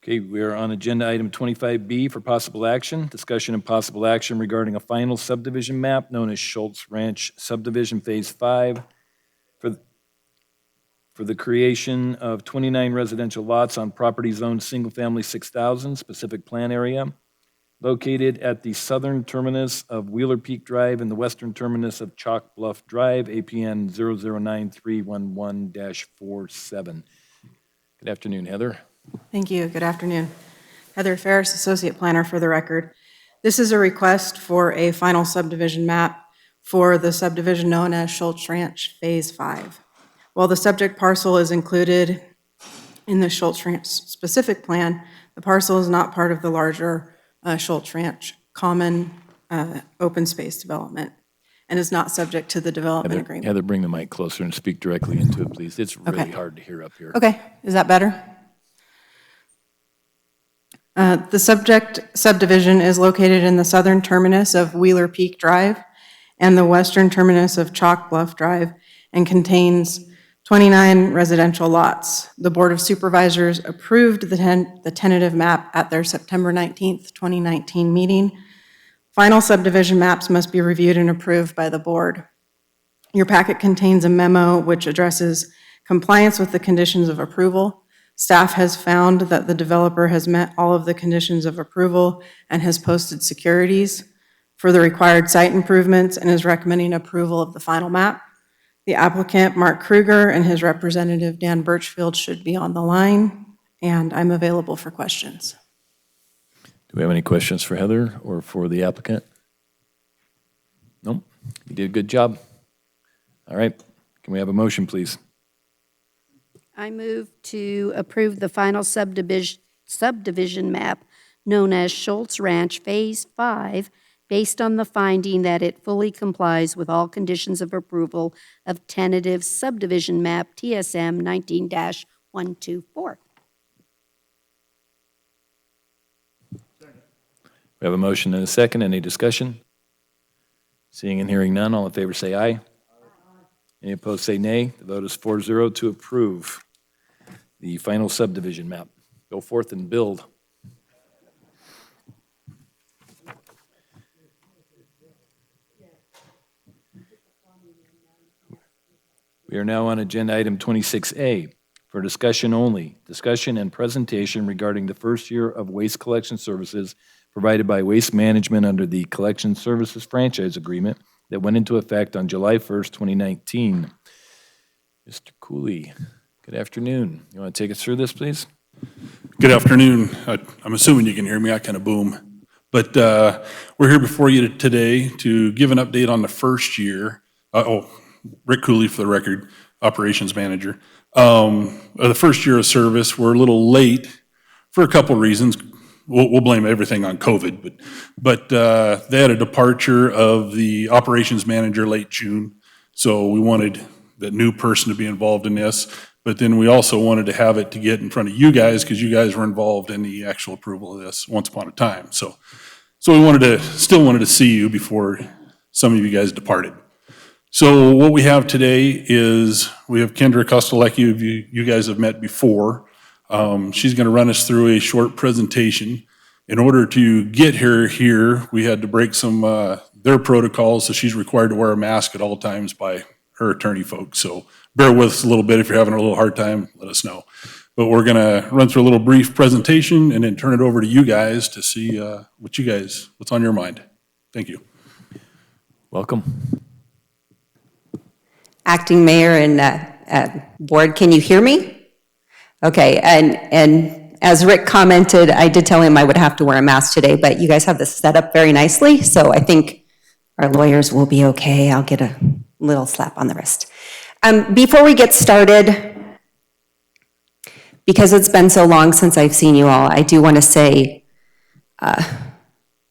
Speaker 1: Okay, we are on agenda item 25B for possible action. Discussion and possible action regarding a final subdivision map known as Schultz Ranch Subdivision Phase 5 for the creation of 29 residential lots on property zoned single-family 6,000 specific plan area, located at the southern terminus of Wheeler Peak Drive and the western terminus of Chalk Bluff Drive, APN 009311-47. Good afternoon, Heather.
Speaker 9: Thank you. Good afternoon. Heather Ferris, Associate Planner for the record. This is a request for a final subdivision map for the subdivision known as Schultz Ranch Phase 5. While the subject parcel is included in the Schultz Ranch specific plan, the parcel is not part of the larger Schultz Ranch common open space development and is not subject to the development agreement.
Speaker 1: Heather, bring the mic closer and speak directly into it, please. It's really hard to hear up here.
Speaker 9: Okay, is that better? The subject subdivision is located in the southern terminus of Wheeler Peak Drive and the western terminus of Chalk Bluff Drive, and contains 29 residential lots. The Board of Supervisors approved the tentative map at their September 19th, 2019 meeting. Final subdivision maps must be reviewed and approved by the board. Your packet contains a memo which addresses compliance with the conditions of approval. Staff has found that the developer has met all of the conditions of approval and has posted securities for the required site improvements and is recommending approval of the final map. The applicant, Mark Kruger, and his representative, Dan Birchfield, should be on the line, and I'm available for questions.
Speaker 1: Do we have any questions for Heather or for the applicant? Nope. You did a good job. All right. Can we have a motion, please?
Speaker 8: I move to approve the final subdivision map known as Schultz Ranch Phase 5, based on the finding that it fully complies with all conditions of approval of tentative subdivision map TSM 19-124.
Speaker 1: We have a motion and a second. Any discussion? Seeing and hearing none, all in favor say aye. Any opposed say nay. The vote is 4-0 to approve the final subdivision map. Go forth and build. We are now on agenda item 26A for discussion only. Discussion and presentation regarding the first year of waste collection services provided by Waste Management under the Collection Services Franchise Agreement that went into effect on July 1st, 2019. Mr. Cooley, good afternoon. You want to take us through this, please?
Speaker 10: Good afternoon. I'm assuming you can hear me. I kind of boom. But we're here before you today to give an update on the first year. Rick Cooley for the record, operations manager. The first year of service, we're a little late for a couple reasons. We'll blame everything on COVID, but they had a departure of the operations manager late June, so we wanted that new person to be involved in this, but then we also wanted to have it to get in front of you guys because you guys were involved in the actual approval of this once upon a time. So we still wanted to see you before some of you guys departed. So what we have today is we have Kendra Kostelecki, you guys have met before. She's going to run us through a short presentation. In order to get her here, we had to break some their protocols, so she's required to wear a mask at all times by her attorney folks. So bear with us a little bit. If you're having a little hard time, let us know. But we're going to run through a little brief presentation and then turn it over to you guys to see what's on your mind. Thank you.
Speaker 1: Welcome.
Speaker 11: Acting Mayor and Board, can you hear me? Okay, and as Rick commented, I did tell him I would have to wear a mask today, but you guys have this set up very nicely, so I think our lawyers will be okay. I'll get a little slap on the wrist. Before we get started, because it's been so long since I've seen you all, I do want to say, I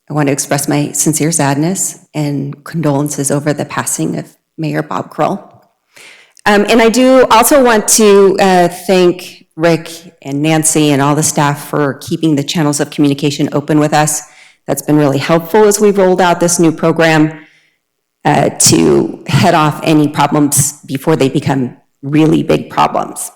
Speaker 11: want to express my sincere sadness and condolences over the passing of Mayor Bob Kroll. And I do also want to thank Rick and Nancy and all the staff for keeping the channels of communication open with us. That's been really helpful as we've rolled out this new program to head off any problems before they become really big problems.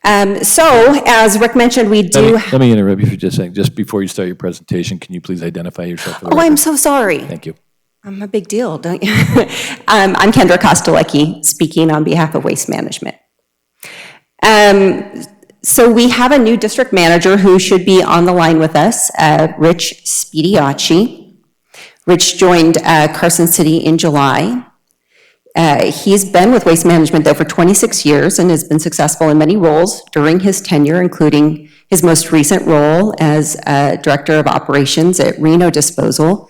Speaker 11: So, as Rick mentioned, we do...
Speaker 1: Let me interrupt you for just a second. Just before you start your presentation, can you please identify yourself for the record?
Speaker 11: I'm so sorry.
Speaker 1: Thank you.
Speaker 11: I'm a big deal, don't you? I'm Kendra Kostelecki, speaking on behalf of Waste Management. So we have a new district manager who should be on the line with us, Rich Spidiacci. Rich joined Carson City in July. He's been with Waste Management though for 26 years and has been successful in many roles during his tenure, including his most recent role as Director of Operations at Reno Disposal,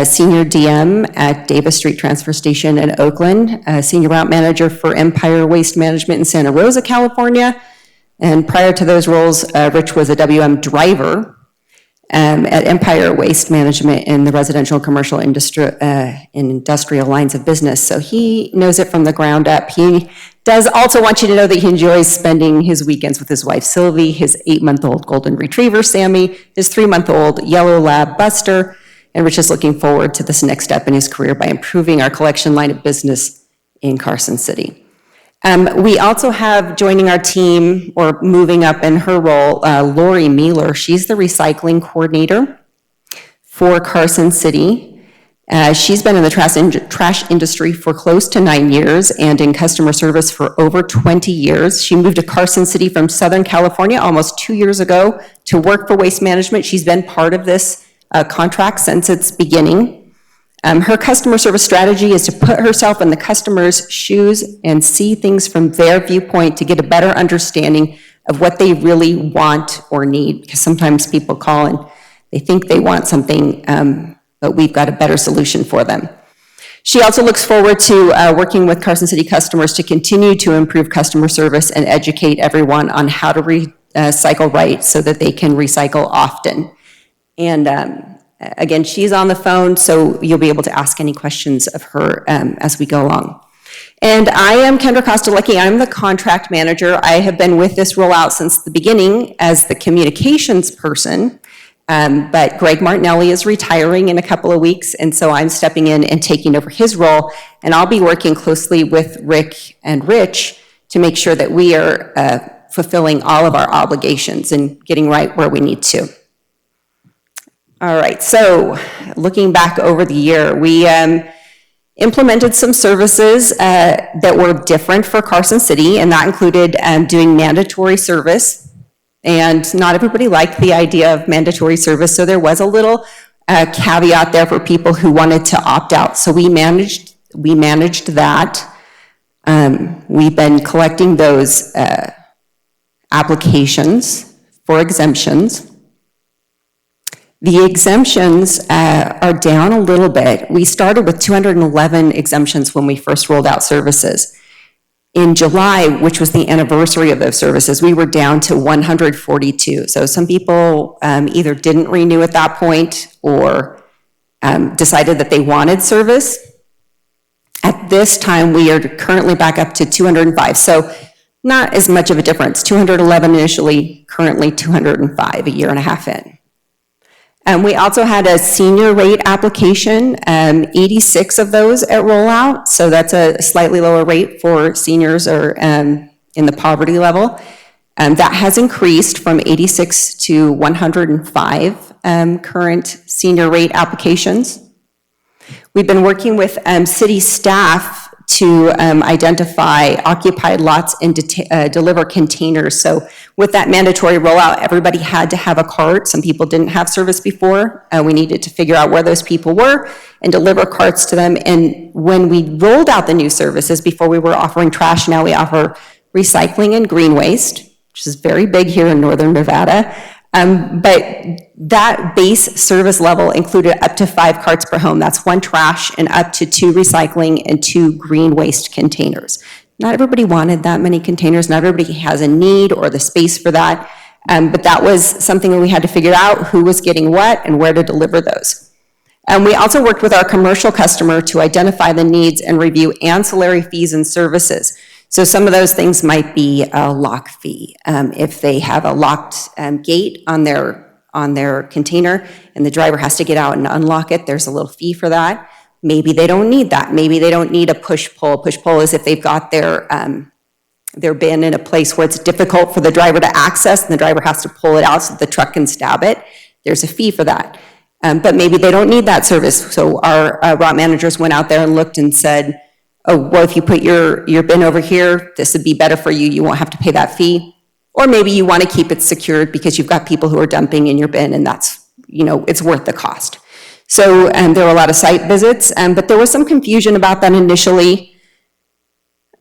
Speaker 11: Senior DM at Davis Street Transfer Station in Oakland, Senior Route Manager for Empire Waste Management in Santa Rosa, California. And prior to those roles, Rich was a WM driver at Empire Waste Management in the residential and commercial industrial lines of business. So he knows it from the ground up. He does also want you to know that he enjoys spending his weekends with his wife, Sylvie, his 8-month-old golden retriever, Sammy, his 3-month-old yellow lab, Buster, and Rich is looking forward to this next step in his career by improving our collection line of business in Carson City. We also have joining our team, or moving up in her role, Lori Mealer. She's the recycling coordinator for Carson City. She's been in the trash industry for close to 9 years and in customer service for over 20 years. She moved to Carson City from Southern California almost 2 years ago to work for Waste Management. She's been part of this contract since its beginning. Her customer service strategy is to put herself in the customer's shoes and see things from their viewpoint to get a better understanding of what they really want or need, because sometimes people call and they think they want something, but we've got a better solution for them. She also looks forward to working with Carson City customers to continue to improve customer service and educate everyone on how to recycle right so that they can recycle often. And again, she's on the phone, so you'll be able to ask any questions of her as we go along. And I am Kendra Kostelecki. I'm the contract manager. I have been with this rollout since the beginning as the communications person. But Greg Martinelli is retiring in a couple of weeks, and so I'm stepping in and taking over his role, and I'll be working closely with Rick and Rich to make sure that we are fulfilling all of our obligations and getting right where we need to. All right, so looking back over the year, we implemented some services that were different for Carson City, and that included doing mandatory service. And not everybody liked the idea of mandatory service, so there was a little caveat there for people who wanted to opt out. So we managed that. We've been collecting those applications for exemptions. The exemptions are down a little bit. We started with 211 exemptions when we first rolled out services. In July, which was the anniversary of those services, we were down to 142. So some people either didn't renew at that point or decided that they wanted service. At this time, we are currently back up to 205. So not as much of a difference. 211 initially, currently 205 a year and a half in. We also had a senior rate application, 86 of those at rollout, so that's a slightly lower rate for seniors or in the poverty level. That has increased from 86 to 105 current senior rate applications. We've been working with city staff to identify occupied lots and deliver containers. So with that mandatory rollout, everybody had to have a cart. Some people didn't have service before. We needed to figure out where those people were and deliver carts to them. And when we rolled out the new services, before we were offering trash, now we offer recycling and green waste, which is very big here in Northern Nevada. But that base service level included up to 5 carts per home. That's 1 trash and up to 2 recycling and 2 green waste containers. Not everybody wanted that many containers. Not everybody has a need or the space for that. But that was something that we had to figure out who was getting what and where to deliver those. We also worked with our commercial customer to identify the needs and review ancillary fees and services. So some of those things might be a lock fee. If they have a locked gate on their container and the driver has to get out and unlock it, there's a little fee for that. Maybe they don't need that. Maybe they don't need a push-pull. Push-pull is if they've got their bin in a place where it's difficult for the driver to access and the driver has to pull it out so the truck can stab it. There's a fee for that. But maybe they don't need that service. So our route managers went out there and looked and said, oh, well, if you put your bin over here, this would be better for you. You won't have to pay that fee. Or maybe you want to keep it secured because you've got people who are dumping in your bin and that's, it's worth the cost. So there were a lot of site visits, but there was some confusion about that initially.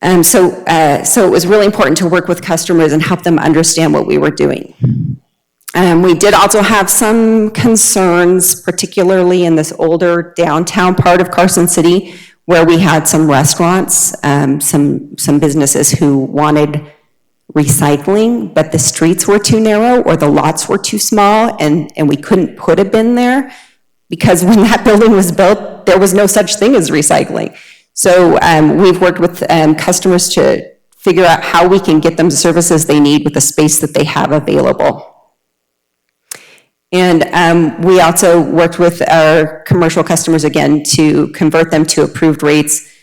Speaker 11: So it was really important to work with customers and help them understand what we were doing. We did also have some concerns, particularly in this older downtown part of Carson City, where we had some restaurants, some businesses who wanted recycling, but the streets were too narrow or the lots were too small, and we couldn't put a bin there because when that building was built, there was no such thing as recycling. So we've worked with customers to figure out how we can get them the services they need with the space that they have available. And we also worked with our commercial customers again to convert them to approved rates.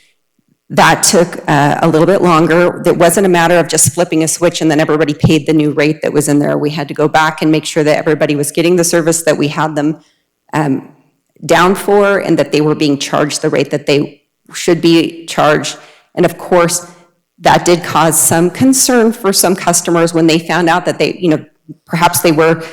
Speaker 11: That took a little bit longer. It wasn't a matter of just flipping a switch and then everybody paid the new rate that was in there. We had to go back and make sure that everybody was getting the service that we had them down for, and that they were being charged the rate that they should be charged. And of course, that did cause some concern for some customers when they found out that they, perhaps they were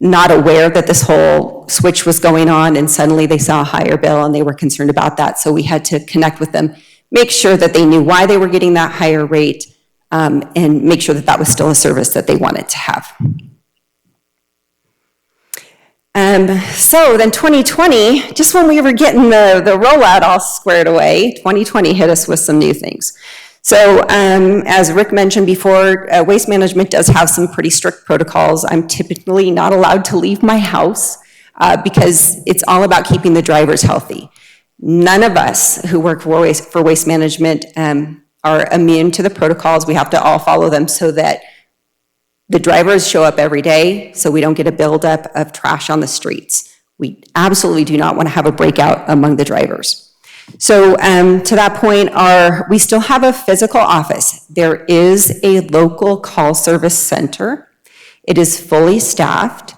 Speaker 11: not aware that this whole switch was going on, and suddenly they saw a higher bill and they were concerned about that. So we had to connect with them, make sure that they knew why they were getting that higher rate, and make sure that that was still a service that they wanted to have. So then 2020, just when we were getting the rollout all squared away, 2020 hit us with some new things. So as Rick mentioned before, Waste Management does have some pretty strict protocols. I'm typically not allowed to leave my house because it's all about keeping the drivers healthy. None of us who work for Waste Management are immune to the protocols. We have to all follow them so that the drivers show up every day so we don't get a buildup of trash on the streets. We absolutely do not want to have a breakout among the drivers. So to that point, we still have a physical office. There is a local call service center. It is fully staffed,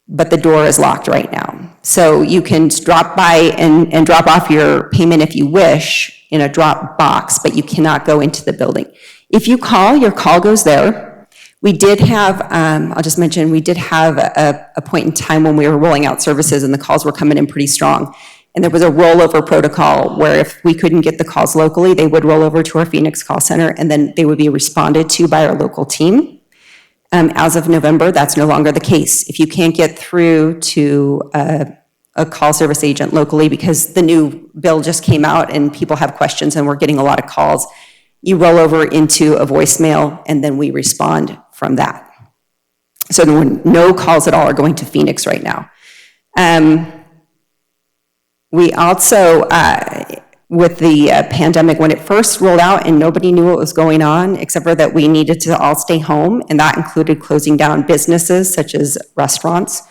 Speaker 11: but the door is locked right now. So you can drop by and drop off your payment if you wish in a drop box, but you cannot go into the building. If you call, your call goes there. We did have, I'll just mention, we did have a point in time when we were rolling out services and the calls were coming in pretty strong. And there was a rollover protocol where if we couldn't get the calls locally, they would roll over to our Phoenix call center and then they would be responded to by our local team. As of November, that's no longer the case. If you can't get through to a call service agent locally because the new bill just came out and people have questions and we're getting a lot of calls, you roll over into a voicemail and then we respond from that. So no calls at all are going to Phoenix right now. We also, with the pandemic, when it first rolled out and nobody knew what was going on, except for that we needed to all stay home, and that included closing down businesses such as restaurants,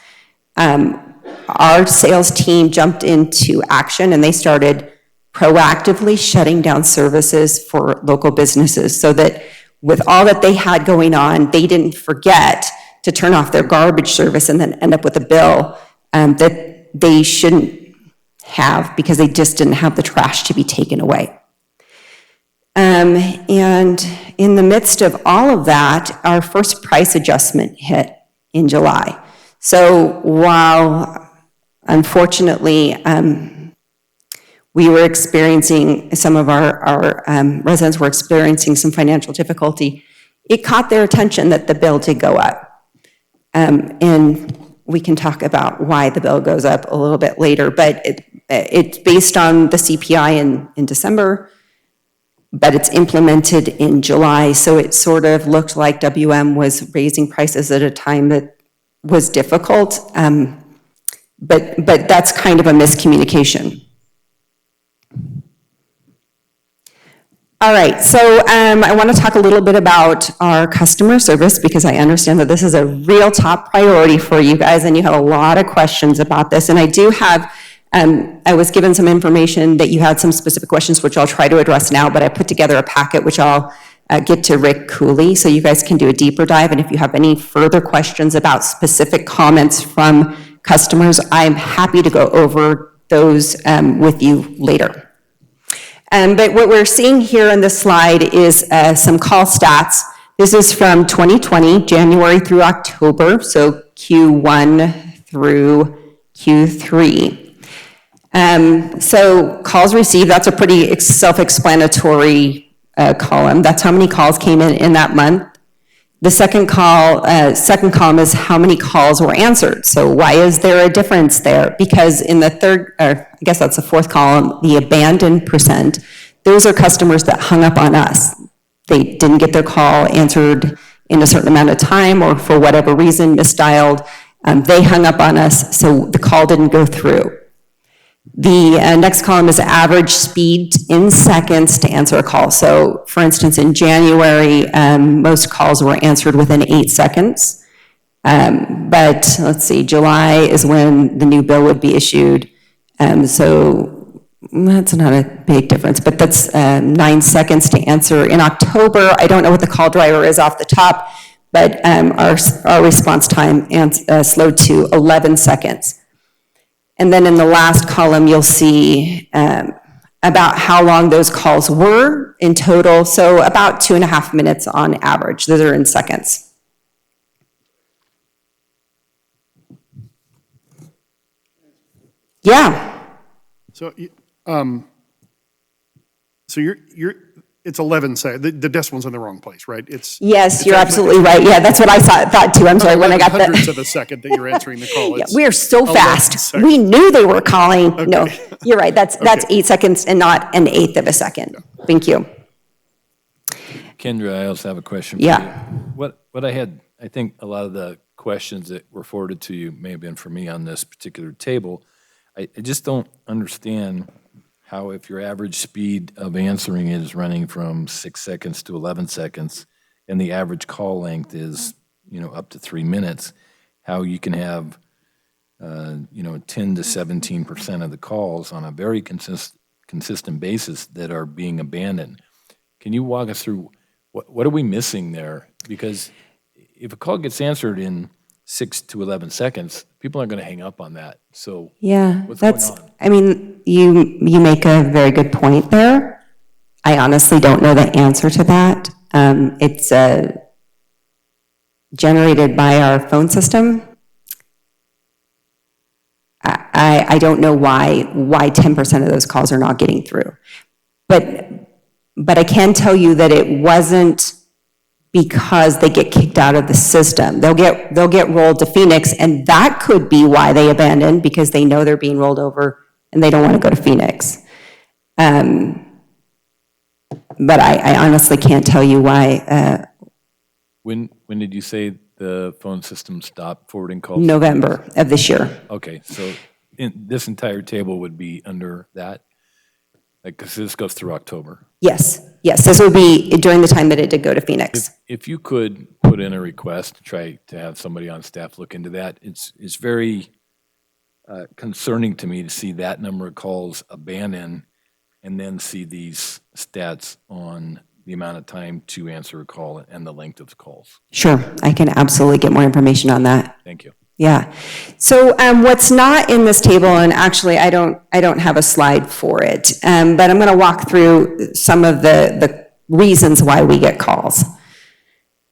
Speaker 11: our sales team jumped into action and they started proactively shutting down services for local businesses so that with all that they had going on, they didn't forget to turn off their garbage service and then end up with a bill that they shouldn't have because they just didn't have the trash to be taken away. And in the midst of all of that, our first price adjustment hit in July. So while unfortunately we were experiencing, some of our residents were experiencing some financial difficulty, it caught their attention that the bill did go up. And we can talk about why the bill goes up a little bit later, but it's based on the CPI in December, but it's implemented in July, so it sort of looked like WM was raising prices at a time that was difficult, but that's kind of a miscommunication. All right, so I want to talk a little bit about our customer service because I understand that this is a real top priority for you guys and you have a lot of questions about this. And I do have, I was given some information that you had some specific questions which I'll try to address now, but I put together a packet which I'll get to Rick Cooley so you guys can do a deeper dive. And if you have any further questions about specific comments from customers, I'm happy to go over those with you later. But what we're seeing here on this slide is some call stats. This is from 2020, January through October, so Q1 through Q3. So calls received, that's a pretty self-explanatory column. That's how many calls came in that month. The second column is how many calls were answered. So why is there a difference there? Because in the third, or I guess that's the fourth column, the abandoned percent, those are customers that hung up on us. They didn't get their call answered in a certain amount of time or for whatever reason, misdialed. They hung up on us, so the call didn't go through. The next column is average speed in seconds to answer a call. So for instance, in January, most calls were answered within 8 seconds. But let's see, July is when the new bill would be issued. So that's not a big difference, but that's 9 seconds to answer. In October, I don't know what the call driver is off the top, but our response time slowed to 11 seconds. And then in the last column, you'll see about how long those calls were in total. So about 2.5 minutes on average. Those are in seconds. Yeah.
Speaker 3: So, you're, it's 11 seconds. The decimal's in the wrong place, right?
Speaker 11: Yes, you're
Speaker 3: actually-
Speaker 11: absolutely right. Yeah, that's what I thought too. I'm sorry when I got that.
Speaker 3: Hundredths of a second that you're answering the call.
Speaker 11: Yeah,
Speaker 3: It's
Speaker 11: we're so
Speaker 3: 11
Speaker 11: fast.
Speaker 3: seconds.
Speaker 11: We knew they were calling. No,
Speaker 3: Okay.
Speaker 11: you're right. That's 8 seconds and not an eighth of a second. Thank you.
Speaker 1: Kendra, I also have a question for
Speaker 11: Yeah.
Speaker 1: you. What I had, I think a lot of the questions that were forwarded to you may have been for me on this particular table. I just don't understand how if your average speed of answering is running from 6 seconds to 11 seconds, and the average call length is, up to 3 minutes, how you can have, 10 to 17% of the calls on a very consistent basis that are being abandoned. Can you walk us through what are we missing there? Because if a call gets answered in 6 to 11 seconds, people aren't going to hang up on that. So
Speaker 11: Yeah,
Speaker 1: what's going
Speaker 11: that's,
Speaker 1: on?
Speaker 11: I mean, you make a very good point there. I honestly don't know the answer to that. It's generated by our phone system. I don't know why 10% of those calls are not getting through. But I can tell you that it wasn't because they get kicked out of the system. They'll get rolled to Phoenix, and that could be why they abandon, because they know they're being rolled over and they don't want to go to Phoenix. But I honestly can't tell you why.
Speaker 1: When did you say the phone system stopped forwarding calls?
Speaker 11: November of this year.
Speaker 1: Okay, so this entire table would be under that? Because this goes through October.
Speaker 11: Yes, this would be during the time that it did go to Phoenix.
Speaker 1: If you could put in a request to try to have somebody on staff look into that, it's very concerning to me to see that number of calls abandoned and then see these stats on the amount of time to answer a call and the length of the calls.
Speaker 11: Sure, I can absolutely get more information on that.
Speaker 1: Thank you.
Speaker 11: Yeah. So what's not in this table, and actually I don't have a slide for it, but I'm going to walk through some of the reasons why we get calls.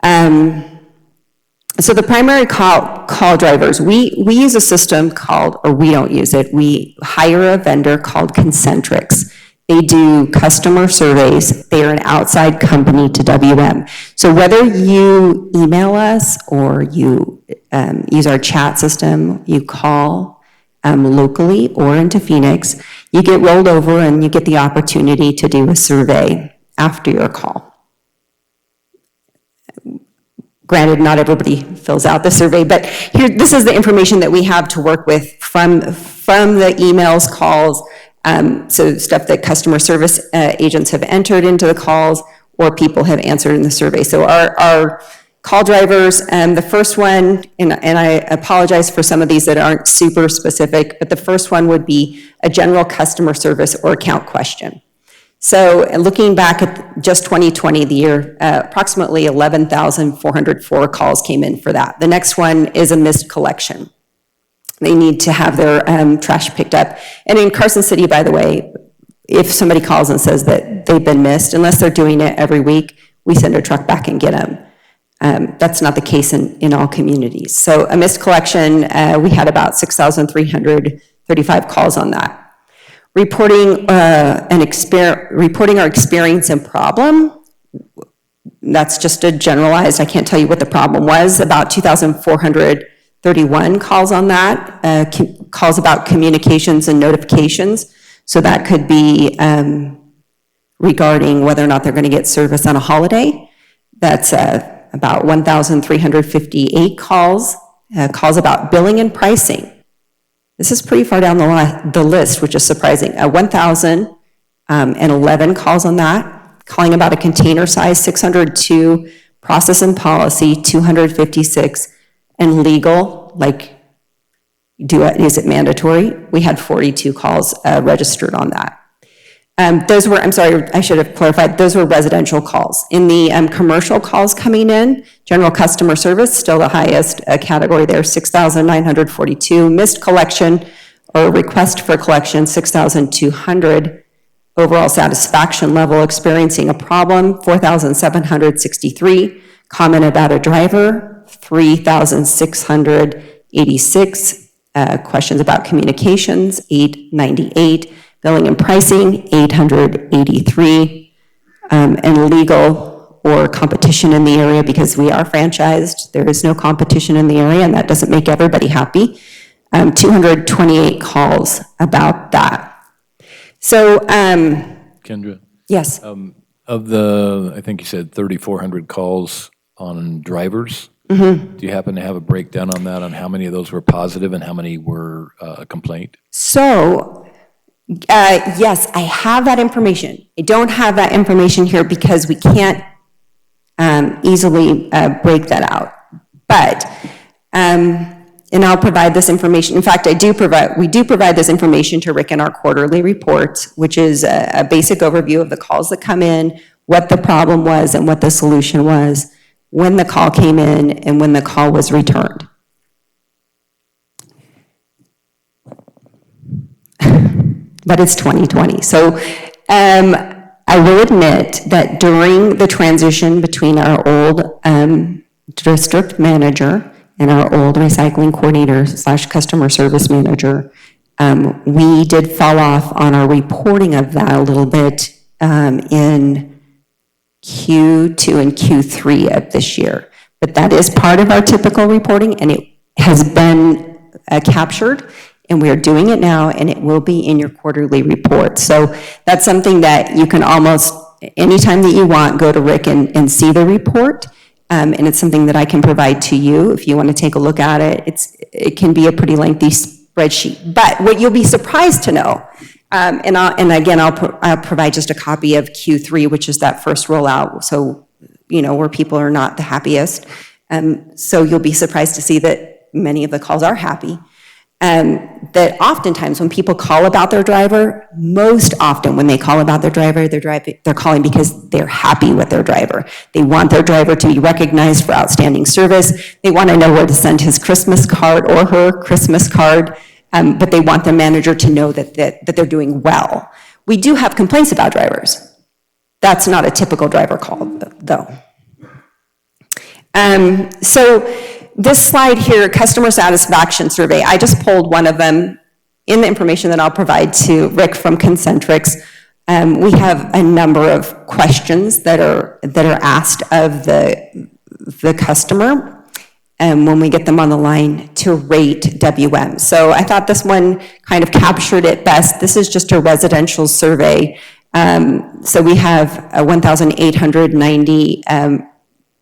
Speaker 11: So the primary call drivers, we use a system called, or we don't use it, we hire a vendor called Concentrix. They do customer surveys. They are an outside company to WM. So whether you email us or you use our chat system, you call locally or into Phoenix, you get rolled over and you get the opportunity to do a survey after your call. Granted, not everybody fills out the survey, but here, this is the information that we have to work with from the emails, calls, so stuff that customer service agents have entered into the calls or people have answered in the survey. So our call drivers, the first one, and I apologize for some of these that aren't super specific, but the first one would be a general customer service or account question. So looking back at just 2020, the year, approximately 11,404 calls came in for that. The next one is a missed collection. They need to have their trash picked up. And in Carson City, by the way, if somebody calls and says that they've been missed, unless they're doing it every week, we send a truck back and get them. That's not the case in all communities. So a missed collection, we had about 6,335 calls on that. Reporting our experience and problem, that's just a generalized, I can't tell you what the problem was, about 2,431 calls on that, calls about communications and notifications. So that could be regarding whether or not they're going to get service on a holiday. That's about 1,358 calls, calls about billing and pricing. This is pretty far down the list, which is surprising. 1,011 calls on that, calling about a container size, 602, process and policy, 256, and legal, like, is it mandatory? We had 42 calls registered on that. Those were, I'm sorry, I should have clarified, those were residential calls. In the commercial calls coming in, general customer service, still the highest category there, 6,942. Missed collection, or request for collection, 6,200. Overall satisfaction level, experiencing a problem, 4,763. Comment about a driver, 3,686. Questions about communications, 898. Billing and pricing, 883. And legal or competition in the area, because we are franchised, there is no competition in the area, and that doesn't make everybody happy. 228 calls about that. So,
Speaker 1: Kendra,
Speaker 11: yes.
Speaker 1: of the, I think you said 3,400 calls on drivers.
Speaker 11: Mm-hmm.
Speaker 1: Do you happen to have a breakdown on that, on how many of those were positive and how many were a complaint?
Speaker 11: So, yes, I have that information. I don't have that information here because we can't easily break that out. But, and I'll provide this information. In fact, we do provide this information to Rick in our quarterly reports, which is a basic overview of the calls that come in, what the problem was and what the solution was, when the call came in and when the call was returned. But it's 2020. So I will admit that during the transition between our old district manager and our old recycling coordinator / customer service manager, we did fall off on our reporting of that a little bit in Q2 and Q3 of this year. But that is part of our typical reporting, and it has been captured, and we are doing it now, and it will be in your quarterly report. So that's something that you can almost, anytime that you want, go to Rick and see the report. And it's something that I can provide to you if you want to take a look at it. It can be a pretty lengthy spreadsheet. But what you'll be surprised to know, I'll provide just a copy of Q3, which is that first rollout, so, where people are not the happiest. So you'll be surprised to see that many of the calls are happy. That oftentimes when people call about their driver, most often when they call about their driver, they're calling because they're happy with their driver. They want their driver to be recognized for outstanding service. They want to know where to send his Christmas card or her Christmas card, but they want the manager to know that they're doing well. We do have complaints about drivers. That's not a typical driver call, though. So this slide here, customer satisfaction survey, I just pulled one of them in the information that I'll provide to Rick from Concentrix. We have a number of questions that are asked of the customer when we get them on the line to rate WM. So I thought this one kind of captured it best. This is just a residential survey. So we have 1,890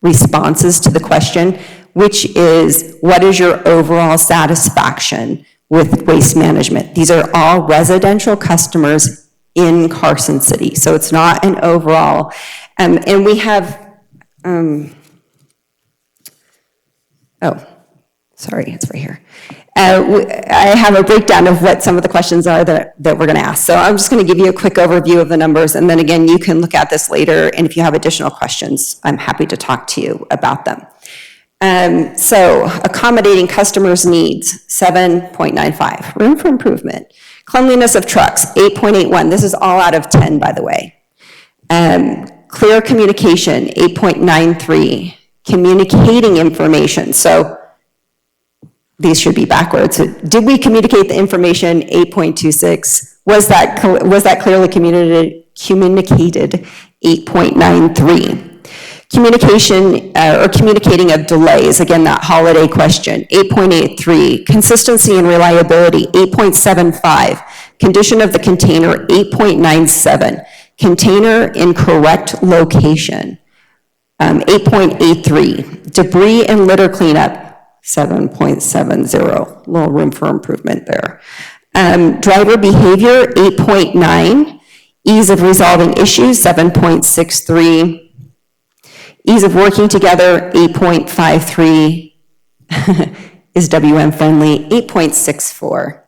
Speaker 11: responses to the question, which is, what is your overall satisfaction with waste management? These are all residential customers in Carson City, so it's not an overall. And we have, sorry, it's right here. I have a breakdown of what some of the questions are that we're gonna ask. So I'm just gonna give you a quick overview of the numbers, and then again, you can look at this later, and if you have additional questions, I'm happy to talk to you about them. So accommodating customers' needs, 7.95. Room for improvement. Cleanliness of trucks, 8.81. This is all out of 10, by the way. Clear communication, 8.93. Communicating information, so these should be backwards. Did we communicate the information? 8.26. Was that clearly communicated? 8.93. Communication or communicating of delays, again, that holiday question, 8.83. Consistency and reliability, 8.75. Condition of the container, 8.97. Container in correct location, 8.83. Debris and litter cleanup, 7.70. Little room for improvement there. Driver behavior, 8.9. Ease of resolving issues, 7.63. Ease of working together, 8.53. Is WM friendly, 8.64.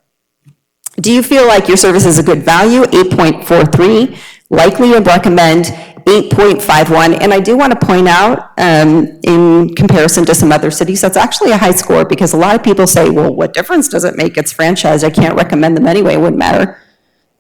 Speaker 11: Do you feel like your service is a good value? 8.43. Likely and recommend, 8.51. And I do want to point out, in comparison to some other cities, that's actually a high score, because a lot of people say, well, what difference does it make? It's franchised. I can't recommend them anyway. It wouldn't matter.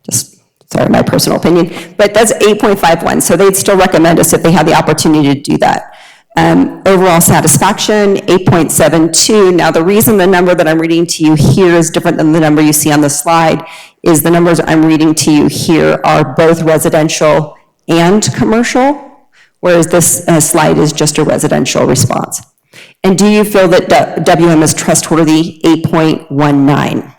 Speaker 11: Just, sorry, my personal opinion. But that's 8.51. So they'd still recommend us if they had the opportunity to do that. Overall satisfaction, 8.72. Now, the reason the number that I'm reading to you here is different than the number you see on the slide is the numbers I'm reading to you here are both residential and commercial, whereas this slide is just a residential response. And do you feel that WM is trustworthy? 8.19.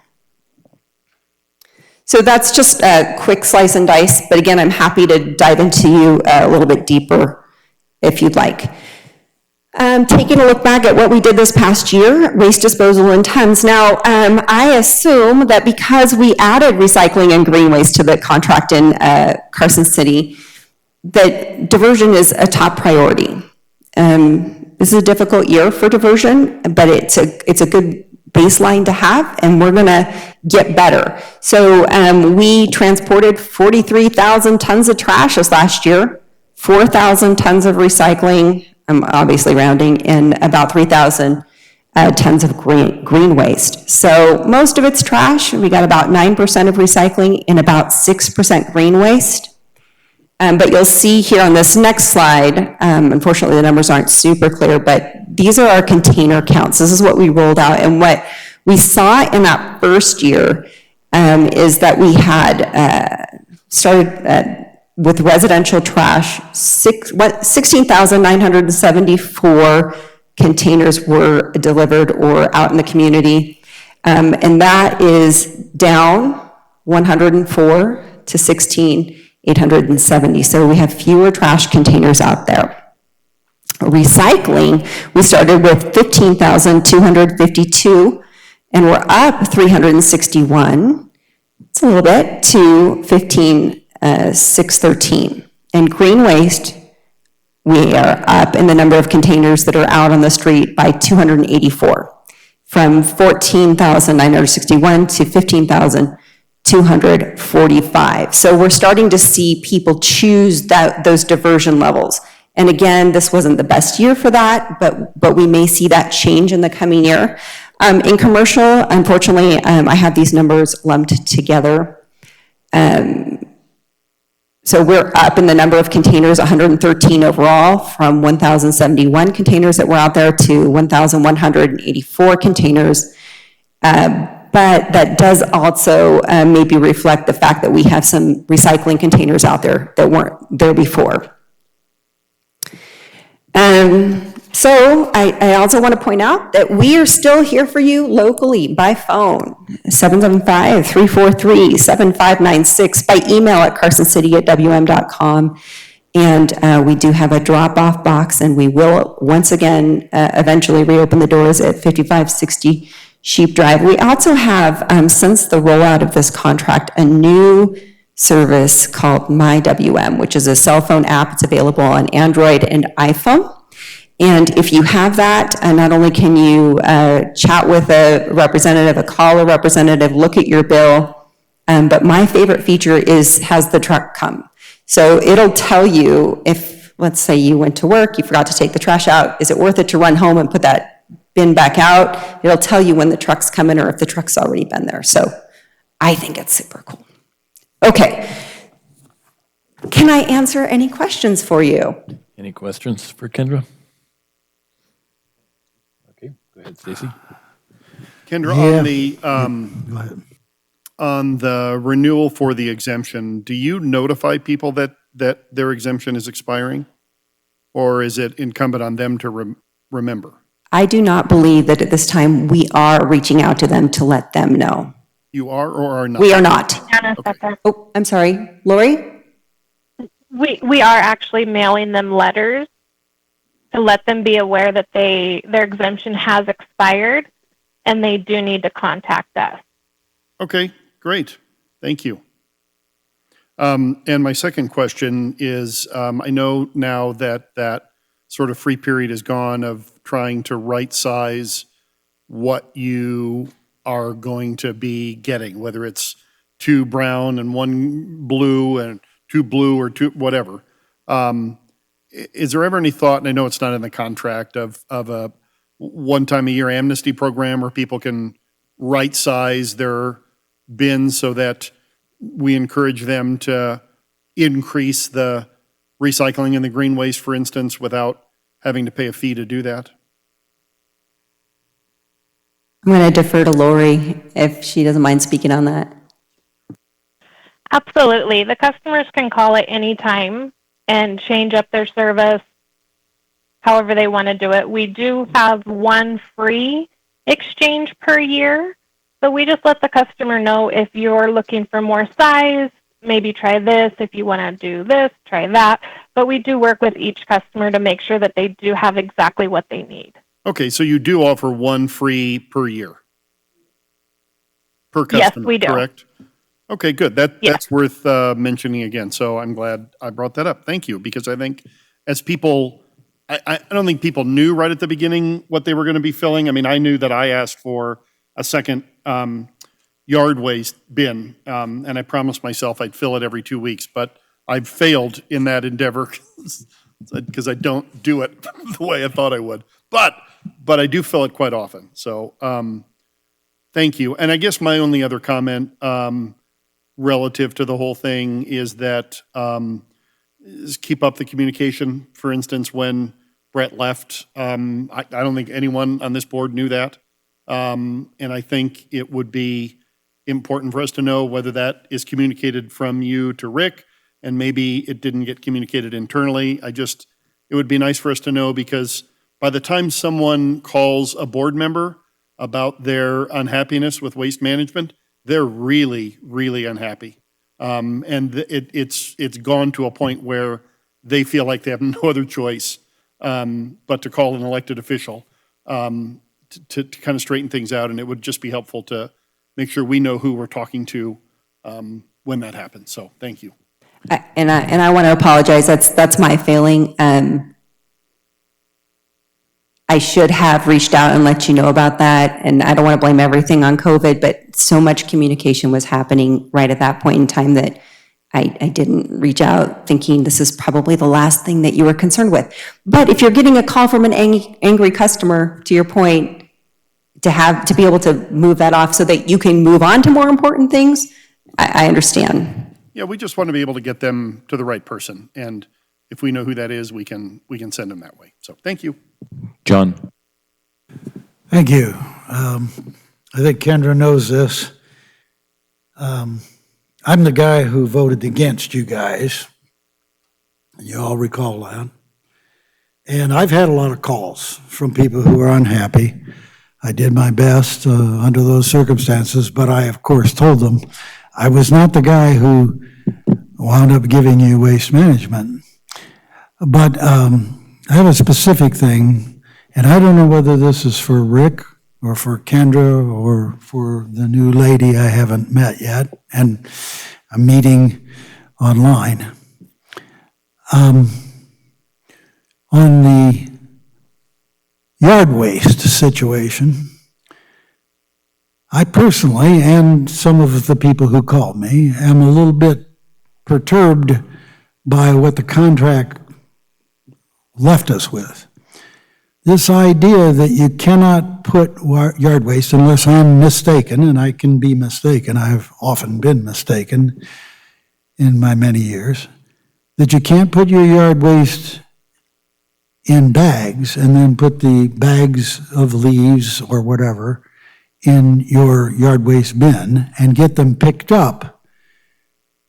Speaker 11: So that's just a quick slice and dice, but again, I'm happy to dive into you a little bit deeper if you'd like. Taking a look back at what we did this past year, waste disposal in tons. Now, I assume that because we added recycling and green waste to the contract in Carson City, that diversion is a top priority. This is a difficult year for diversion, but it's a good baseline to have, and we're gonna get better. So we transported 43,000 tons of trash this last year, 4,000 tons of recycling, I'm obviously rounding, and about 3,000 tons of green waste. So most of it's trash. We got about 9% of recycling and about 6% green waste. But you'll see here on this next slide, unfortunately the numbers aren't super clear, but these are our container counts. This is what we rolled out, and what we saw in that first year is that we had started with residential trash, 16,974 containers were delivered or out in the community. And that is down 104 to 16,870. So we have fewer trash containers out there. Recycling, we started with 15,252, and we're up 361. It's a little bit to 15,613. And green waste, we are up in the number of containers that are out on the street by 284, from 14,961 to 15,245. So we're starting to see people choose those diversion levels. And again, this wasn't the best year for that, but we may see that change in the coming year. In commercial, unfortunately, I have these numbers lumped together. So we're up in the number of containers, 113 overall, from 1,071 containers that were out there to 1,184 containers. But that does also maybe reflect the fact that we have some recycling containers out there that weren't there before. So I also want to point out that we are still here for you locally by phone, 775-343-7596, by email at carsoncity@wm.com. And we do have a drop-off box, and we will once again eventually reopen the doors at 5560 Sheep Drive. We also have, since the rollout of this contract, a new service called MyWM, which is a cell phone app. It's available on Android and iPhone. And if you have that, not only can you chat with a representative, call a representative, look at your bill, but my favorite feature is, has the truck come? So it'll tell you if, let's say you went to work, you forgot to take the trash out, is it worth it to run home and put that bin back out? It'll tell you when the truck's coming or if the truck's already been there. So I think it's super cool. Okay. Can I answer any questions for you?
Speaker 1: Any questions for Kendra? Okay, go ahead, Stacy.
Speaker 3: Kendra, on the renewal for the exemption, do you notify people that their exemption is expiring? Or is it incumbent on them to remember?
Speaker 11: I do not believe that at this time we are reaching out to them to let them know.
Speaker 3: You are or are not?
Speaker 11: We are not.
Speaker 3: Okay.
Speaker 11: Oh, I'm sorry. Lori?
Speaker 12: We are actually mailing them letters to let them be aware that their exemption has expired and they do need to contact us.
Speaker 3: Okay, great. Thank you. And my second question is, I know now that sort of free period is gone of trying to right size what you are going to be getting, whether it's 2 brown and 1 blue and 2 blue or 2 whatever. Is there ever any thought, and I know it's not in the contract, of a one-time-a-year amnesty program where people can right-size their bins so that we encourage them to increase the recycling and the green waste, for instance, without having to pay a fee to do that?
Speaker 11: I'm going to defer to Lori if she doesn't mind speaking on that.
Speaker 12: Absolutely. The customers can call at any time and change up their service however they want to do it. We do have one free exchange per year. So we just let the customer know if you're looking for more size, maybe try this. If you want to do this, try that. But we do work with each customer to make sure that they do have exactly what they need.
Speaker 3: Okay, so you do offer one free per year? Per
Speaker 12: Yes,
Speaker 3: customer,
Speaker 12: we do.
Speaker 3: correct? Okay, good. That's
Speaker 12: Yes.
Speaker 3: worth mentioning again. So I'm glad I brought that up. Thank you, because I think as people, I don't think people knew right at the beginning what they were going to be filling. I mean, I knew that I asked for a second yard waste bin, and I promised myself I'd fill it every 2 weeks, but I've failed in that endeavor because I don't do it the way I thought I would. But I do fill it quite often. So thank you. And I guess my only other comment relative to the whole thing is that is keep up the communication. For instance, when Brett left, I don't think anyone on this board knew that. And I think it would be important for us to know whether that is communicated from you to Rick, and maybe it didn't get communicated internally. It would be nice for us to know, because by the time someone calls a board member about their unhappiness with waste management, they're really, really unhappy. And it's gone to a point where they feel like they have no other choice but to call an elected official to kind of straighten things out. And it would just be helpful to make sure we know who we're talking to when that happens. So thank you.
Speaker 11: And I want to apologize. That's my failing. I should have reached out and let you know about that. And I don't want to blame everything on COVID, but so much communication was happening right at that point in time that I didn't reach out thinking this is probably the last thing that you were concerned with. But if you're getting a call from an angry customer, to your point, to be able to move that off so that you can move on to more important things, I understand.
Speaker 3: Yeah, we just want to be able to get them to the right person. And if we know who that is, we can send them that way. So thank you.
Speaker 1: John?
Speaker 4: Thank you. I think Kendra knows this. I'm the guy who voted against you guys. You all recall that. And I've had a lot of calls from people who are unhappy. I did my best under those circumstances, but I, of course, told them I was not the guy who wound up giving you waste management. But I have a specific thing, and I don't know whether this is for Rick or for Kendra or for the new lady I haven't met yet, and I'm meeting online. On the yard waste situation, I personally, and some of the people who called me, am a little bit perturbed by what the contract left us with. This idea that you cannot put yard waste, unless I'm mistaken, and I can be mistaken, I've often been mistaken in my many years, that you can't put your yard waste in bags and then put the bags of leaves or whatever in your yard waste bin and get them picked up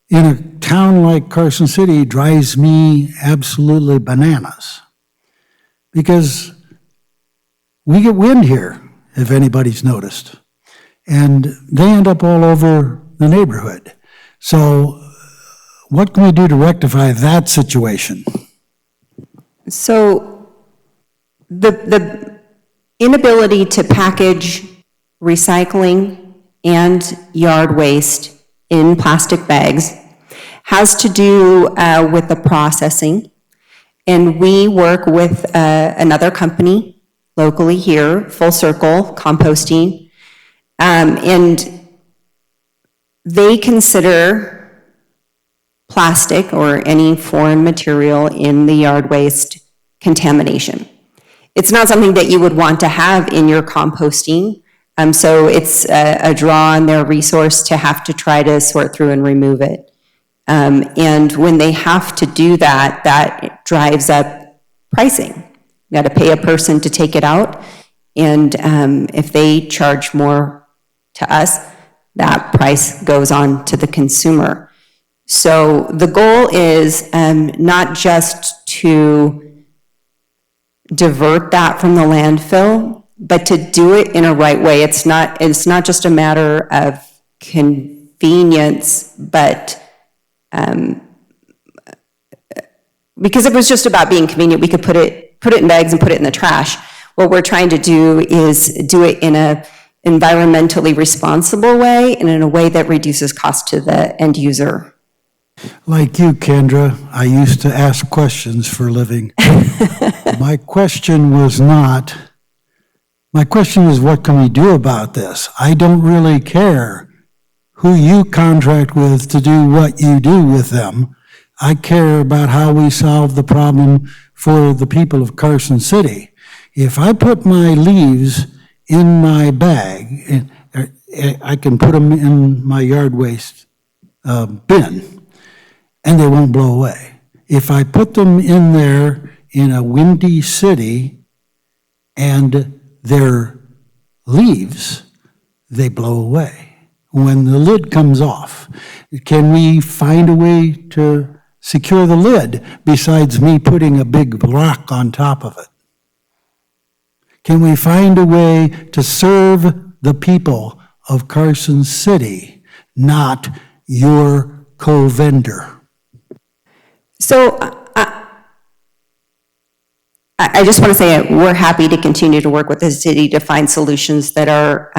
Speaker 4: in a town like Carson City drives me absolutely bananas. Because we get wind here, if anybody's noticed, and they end up all over the neighborhood. So what can we do to rectify that situation?
Speaker 11: So the inability to package recycling and yard waste in plastic bags has to do with the processing. And we work with another company locally here, Full Circle Composting, and they consider plastic or any foreign material in the yard waste contamination. It's not something that you would want to have in your composting, so it's a draw on their resource to have to try to sort through and remove it. And when they have to do that, that drives up pricing. You got to pay a person to take it out, and if they charge more to us, that price goes on to the consumer. So the goal is not just to divert that from the landfill, but to do it in a right way. It's not just a matter of convenience, but because if it was just about being convenient, we could put it in bags and put it in the trash. What we're trying to do is do it in a environmentally responsible way and in a way that reduces cost to the end user.
Speaker 4: Like you, Kendra, I used to ask questions for a living. My question was what can we do about this? I don't really care who you contract with to do what you do with them. I care about how we solve the problem for the people of Carson City. If I put my leaves in my bag, I can put them in my yard waste bin, and they won't blow away. If I put them in there in a windy city and they're leaves, they blow away when the lid comes off. Can we find a way to secure the lid besides me putting a big rock on top of it? Can we find a way to serve the people of Carson City, not your co-vendor?
Speaker 11: So I just want to say we're happy to continue to work with the city to find solutions that are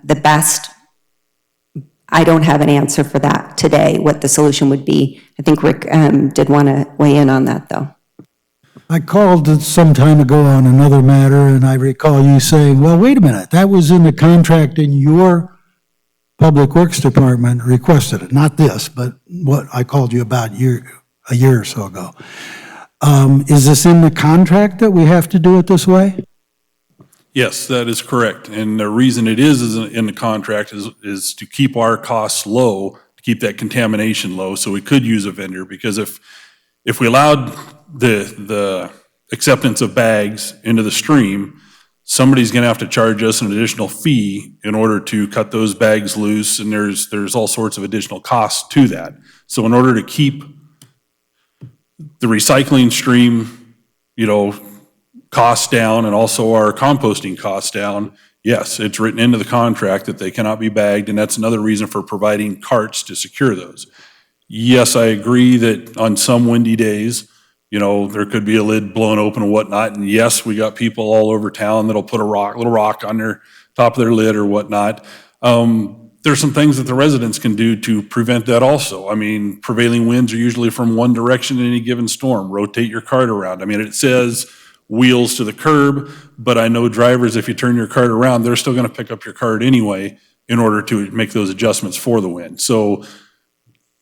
Speaker 11: the best. I don't have an answer for that today, what the solution would be. I think Rick did want to weigh in on that, though.
Speaker 4: I called some time ago on another matter, and I recall you saying, well, wait a minute, that was in the contract and your Public Works Department requested it. Not this, but what I called you about a year or so ago. Is this in the contract that we have to do it this way?
Speaker 10: Yes, that is correct. And the reason it is in the contract is to keep our costs low, to keep that contamination low, so we could use a vendor, because if we allowed the acceptance of bags into the stream, somebody's gonna have to charge us an additional fee in order to cut those bags loose, and there's all sorts of additional costs to that. So in order to keep the recycling stream, costs down, and also our composting costs down, yes, it's written into the contract that they cannot be bagged, and that's another reason for providing carts to secure those. Yes, I agree that on some windy days, there could be a lid blown open and whatnot, and yes, we got people all over town that'll put a little rock on their top of their lid or whatnot. There's some things that the residents can do to prevent that also. I mean, prevailing winds are usually from one direction in any given storm. Rotate your cart around. I mean, it says wheels to the curb, but I know drivers, if you turn your cart around, they're still gonna pick up your cart anyway in order to make those adjustments for the wind. So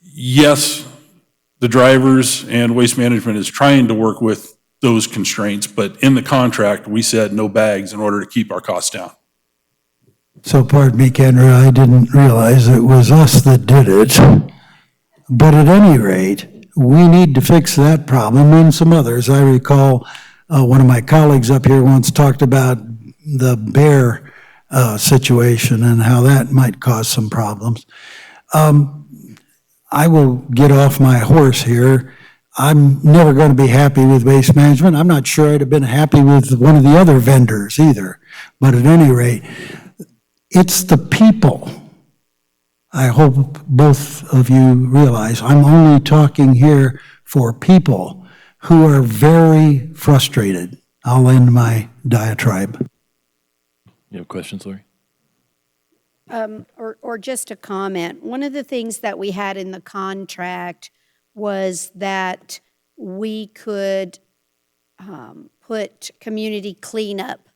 Speaker 10: yes, the drivers and Waste Management is trying to work with those constraints, but in the contract, we said no bags in order to keep our costs down.
Speaker 4: So pardon me, Kendra, I didn't realize it was us that did it. But at any rate, we need to fix that problem and some others. I recall one of my colleagues up here once talked about the bear situation and how that might cause some problems. I will get off my horse here. I'm never going to be happy with Waste Management. I'm not sure I'd have been happy with one of the other vendors either. But at any rate, it's the people. I hope both of you realize I'm only talking here for people who are very frustrated. I'll end my diatribe.
Speaker 1: You have questions, Lori?
Speaker 8: Or just a comment. One of the things that we had in the contract was that we could put community cleanup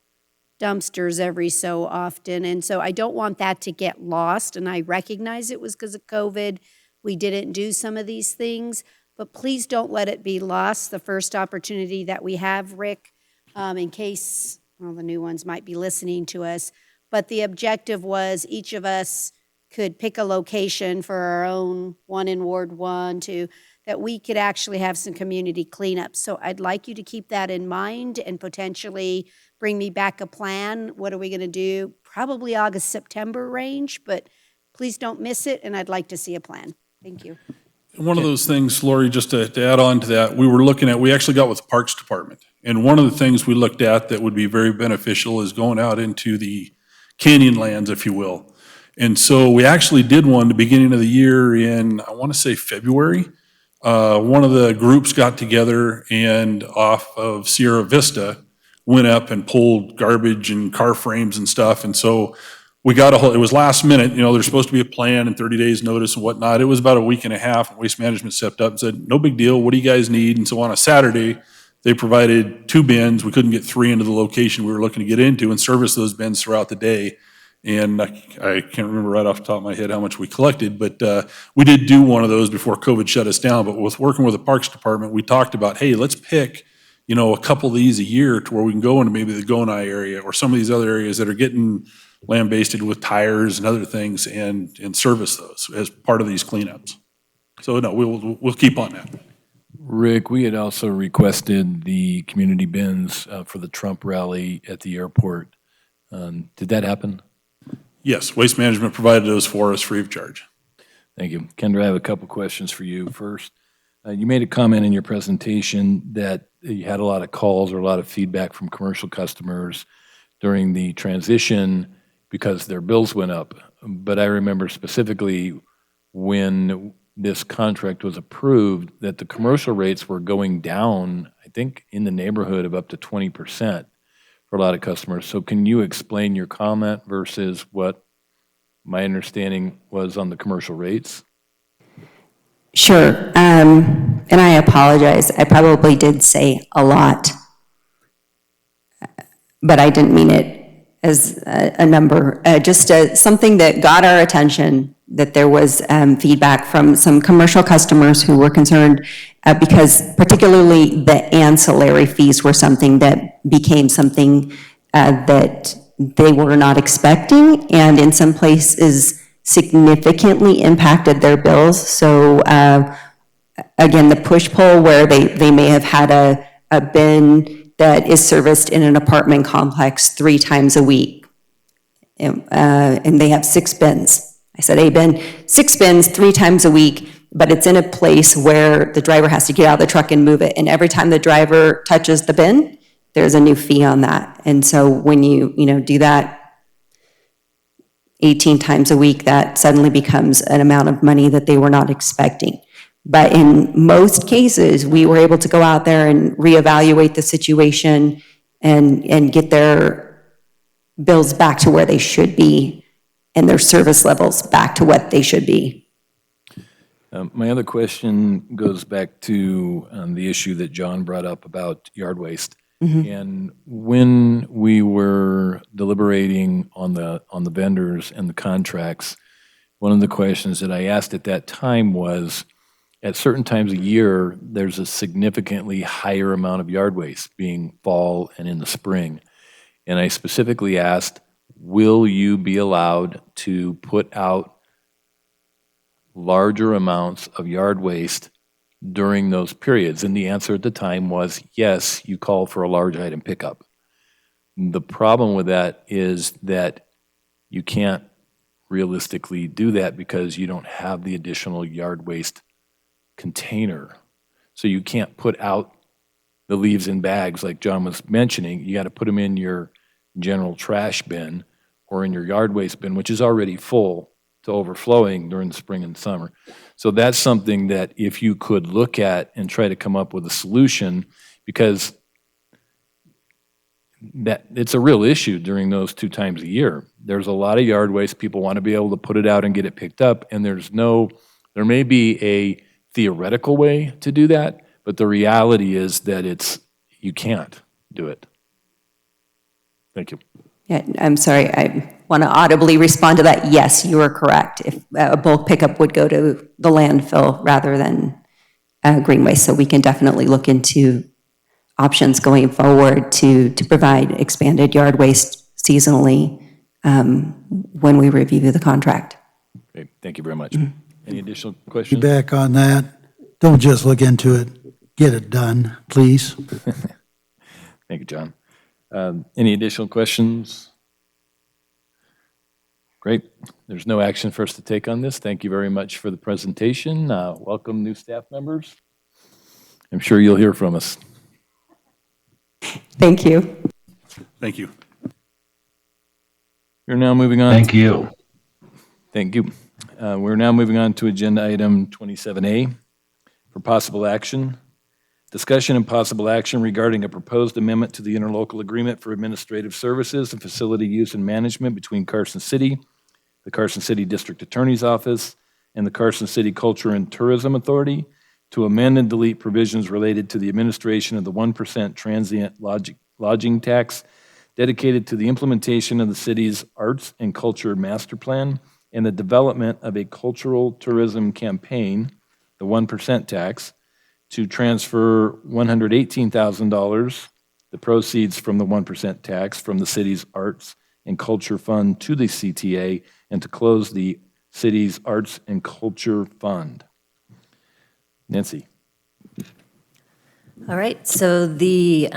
Speaker 8: dumpsters every so often. And so I don't want that to get lost. And I recognize it was because of COVID, we didn't do some of these things, but please don't let it be lost, the first opportunity that we have, Rick, in case, well, the new ones might be listening to us. But the objective was each of us could pick a location for our own, one in Ward 1, 2, that we could actually have some community cleanup. So I'd like you to keep that in mind and potentially bring me back a plan. What are we going to do? Probably August, September range, but please don't miss it, and I'd like to see a plan. Thank you.
Speaker 10: One of those things, Lori, just to add on to that, we actually got with the Parks Department. And one of the things we looked at that would be very beneficial is going out into the canyon lands, if you will. And so we actually did one the beginning of the year in, I want to say February. One of the groups got together and off of Sierra Vista went up and pulled garbage and car frames and stuff. And so we got it was last minute, there's supposed to be a plan and 30 days notice and whatnot. It was about a week and a half, and Waste Management stepped up and said, no big deal, what do you guys need? And so on a Saturday, they provided 2 bins. We couldn't get 3 into the location we were looking to get into and service those bins throughout the day. And I can't remember right off the top of my head how much we collected, but we did do one of those before COVID shut us down. But with working with the Parks Department, we talked about, hey, let's pick, a couple of these a year to where we can go into maybe the Gonai area or some of these other areas that are getting land-based with tires and other things and service those as part of these cleanups. So no, we'll keep on that.
Speaker 1: Rick, we had also requested the community bins for the Trump rally at the airport. Did that happen?
Speaker 10: Yes, Waste Management provided those for us free of charge.
Speaker 1: Thank you. Kendra, I have a couple questions for you. First, you made a comment in your presentation that you had a lot of calls or a lot of feedback from commercial customers during the transition because their bills went up. But I remember specifically when this contract was approved that the commercial rates were going down, I think in the neighborhood of up to 20% for a lot of customers. So can you explain your comment versus what my understanding was on the commercial rates?
Speaker 11: Sure. And I apologize. I probably did say a lot, but I didn't mean it as a number. Just something that got our attention, that there was feedback from some commercial customers who were concerned because particularly the ancillary fees were something that became something that they were not expecting, and in some places significantly impacted their bills. So again, the push-pull where they may have had a bin that is serviced in an apartment complex 3 times a week, and they have 6 bins. I said a bin, 6 bins 3 times a week, but it's in a place where the driver has to get out of the truck and move it, and every time the driver touches the bin, there's a new fee on that. And so when you do that 18 times a week, that suddenly becomes an amount of money that they were not expecting. But in most cases, we were able to go out there and reevaluate the situation and get their bills back to where they should be and their service levels back to what they should be.
Speaker 1: My other question goes back to the issue that John brought up about yard waste. And when we were deliberating on the vendors and the contracts, one of the questions that I asked at that time was, at certain times a year, there's a significantly higher amount of yard waste, being fall and in the spring. And I specifically asked, will you be allowed to put out larger amounts of yard waste during those periods? And the answer at the time was yes, you call for a large item pickup. The problem with that is that you can't realistically do that because you don't have the additional yard waste container. So you can't put out the leaves in bags like John was mentioning. You got to put them in your general trash bin or in your yard waste bin, which is already full to overflowing during the spring and summer. So that's something that if you could look at and try to come up with a solution, because that it's a real issue during those 2 times a year. There's a lot of yard waste. People want to be able to put it out and get it picked up, and there may be a theoretical way to do that, but the reality is that you can't do it. Thank you.
Speaker 11: Yeah, I'm sorry, want to audibly respond to that, yes, you are correct. If a bulk pickup would go to the landfill rather than green waste. So we can definitely look into options going forward to provide expanded yard waste seasonally when we review the contract.
Speaker 1: Great, thank you very much. Any additional
Speaker 4: Be
Speaker 1: questions?
Speaker 4: back on that. Don't just look into it. Get it done, please.
Speaker 1: Thank you, John. Any additional questions? Great. There's no action for us to take on this. Thank you very much for the presentation. Welcome, new staff members. I'm sure you'll hear from us.
Speaker 11: Thank you.
Speaker 10: Thank you.
Speaker 1: We're now moving on.
Speaker 13: Thank you.
Speaker 1: Thank you. We're now moving on to agenda item 27A for possible action. Discussion and possible action regarding a proposed amendment to the interlocal agreement for administrative services and facility use and management between Carson City, the Carson City District Attorney's Office, and the Carson City Culture and Tourism Authority to amend and delete provisions related to the administration of the 1% transient lodging tax dedicated to the implementation of the city's arts and culture master plan and the development of a cultural tourism campaign, the 1% tax, to transfer $118,000, the proceeds from the 1% tax from the city's arts and culture fund to the CTA, and to close the city's arts and culture fund. Nancy.
Speaker 14: All right, so the,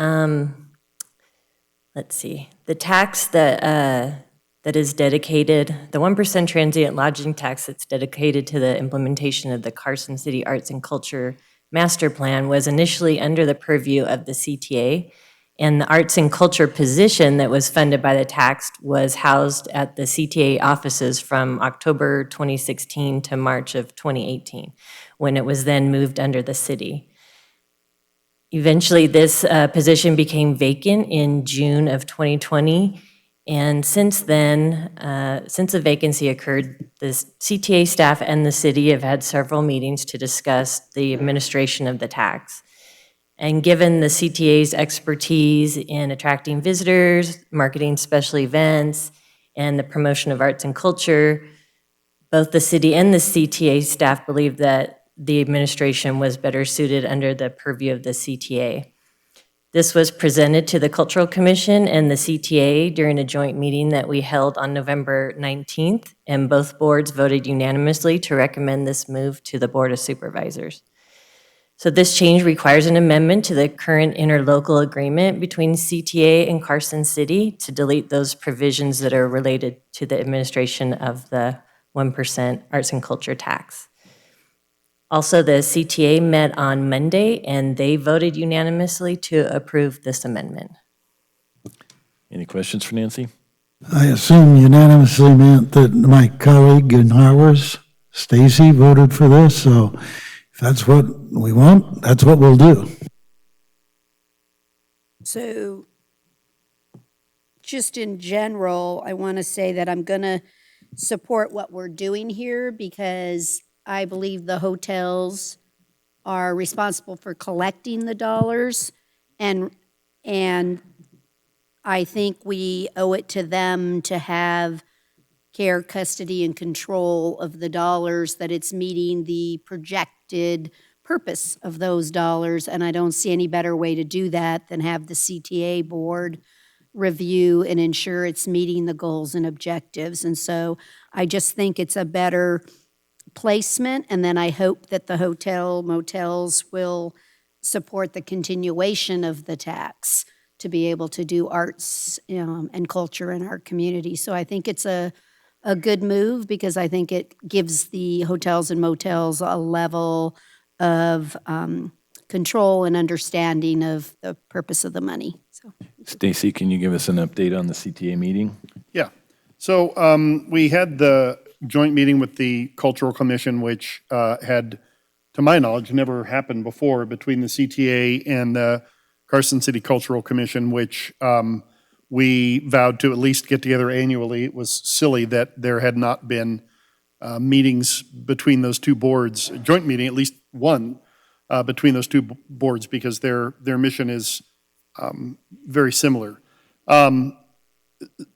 Speaker 14: let's see, the tax that is dedicated, the 1% transient lodging tax that's dedicated to the implementation of the Carson City Arts and Culture Master Plan was initially under the purview of the CTA, and the arts and culture position that was funded by the tax was housed at the CTA offices from October 2016 to March of 2018, when it was then moved under the city. Eventually, this position became vacant in June of 2020, and since then, since the vacancy occurred, the CTA staff and the city have had several meetings to discuss the administration of the tax. And given the CTA's expertise in attracting visitors, marketing special events, and the promotion of arts and culture, both the city and the CTA staff believe that the administration was better suited under the purview of the CTA. This was presented to the Cultural Commission and the CTA during a joint meeting that we held on November 19th, and both boards voted unanimously to recommend this move to the Board of Supervisors. So this change requires an amendment to the current interlocal agreement between CTA and Carson City to delete those provisions that are related to the administration of the 1% arts and culture tax. Also, the CTA met on Monday, and they voted unanimously to approve this amendment.
Speaker 1: Any questions for Nancy?
Speaker 4: I assume unanimously meant that my colleague in ours, Stacy, voted for this, so if that's what we want, that's what we'll do.
Speaker 8: So just in general, I want to say that I'm going to support what we're doing here because I believe the hotels are responsible for collecting the dollars, and I think we owe it to them to have care, custody, and control of the dollars, that it's meeting the projected purpose of those dollars, and I don't see any better way to do that than have the CTA board review and ensure it's meeting the goals and objectives. And so I just think it's a better placement, and then I hope that the motels will support the continuation of the tax to be able to do arts and culture in our community. So I think it's a good move because I think it gives the hotels and motels a level of control and understanding of the purpose of the money. So,
Speaker 1: Stacy, can you give us an update on the CTA meeting?
Speaker 3: Yeah. So we had the joint meeting with the Cultural Commission, which had, to my knowledge, never happened before, between the CTA and the Carson City Cultural Commission, which we vowed to at least get together annually. It was silly that there had not been meetings between those two boards, a joint meeting, at least one, between those two boards, because their mission is very similar.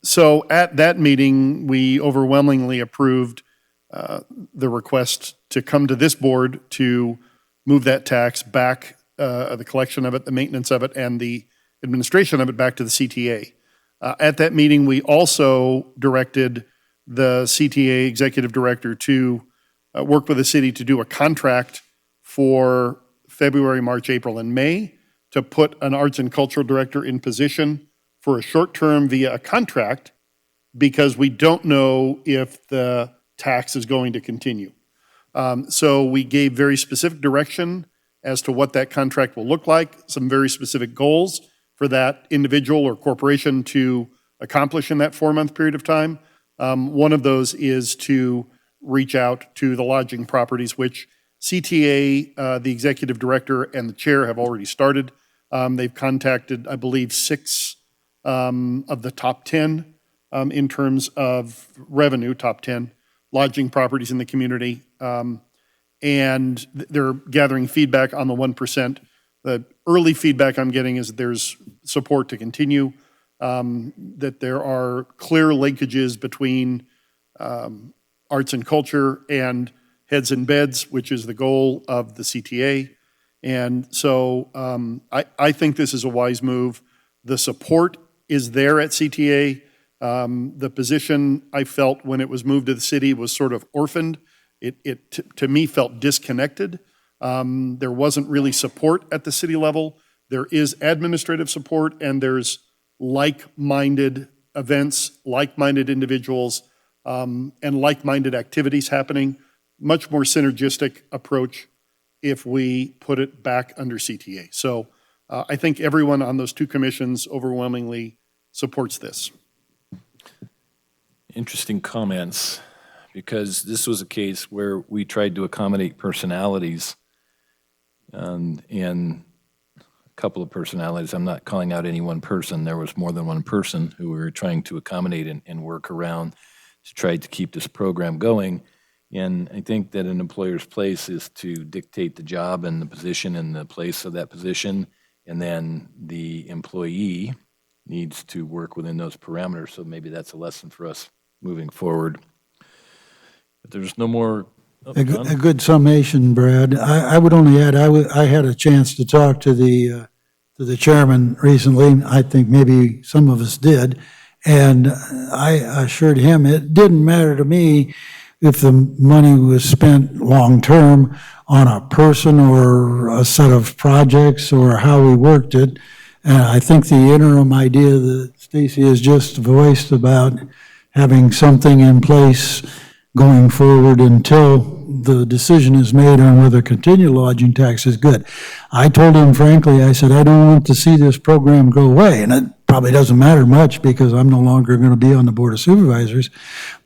Speaker 3: So at that meeting, we overwhelmingly approved the request to come to this board to move that tax back, the collection of it, the maintenance of it, and the administration of it back to the CTA. At that meeting, we also directed the CTA executive director to work with the city to do a contract for February, March, April, and May to put an arts and cultural director in position for a short term via a contract, because we don't know if the tax is going to continue. So we gave very specific direction as to what that contract will look like, some very specific goals for that individual or corporation to accomplish in that 4-month period of time. One of those is to reach out to the lodging properties, which CTA, the executive director, and the chair have already started. They've contacted, I believe, 6 of the top 10 in terms of revenue, top 10 lodging properties in the community. And they're gathering feedback on the 1%. The early feedback I'm getting is that there's support to continue, that there are clear linkages between arts and culture and heads and beds, which is the goal of the CTA. And so I think this is a wise move. The support is there at CTA. The position I felt when it was moved to the city was sort of orphaned. It to me felt disconnected. There wasn't really support at the city level. There is administrative support, and there's like-minded events, like-minded individuals, and like-minded activities happening. Much more synergistic approach if we put it back under CTA. So I think everyone on those 2 commissions overwhelmingly supports this.
Speaker 1: Interesting comments, because this was a case where we tried to accommodate personalities, and a couple of personalities. I'm not calling out any one person. There was more than one person who we were trying to accommodate and work around to try to keep this program going. And I think that an employer's place is to dictate the job and the position and the place of that position, and then the employee needs to work within those parameters. So maybe that's a lesson for us moving forward. But there's no more.
Speaker 4: A good summation, Brad. I would only add, I had a chance to talk to the chairman recently. I think maybe some of us did. And I assured him it didn't matter to me if the money was spent long-term on a person or a set of projects or how we worked it. And I think the interim idea that Stacy has just voiced about having something in place going forward until the decision is made on whether continue lodging tax is good. I told him frankly, I said, I don't want to see this program go away. And it probably doesn't matter much because I'm no longer going to be on the Board of Supervisors.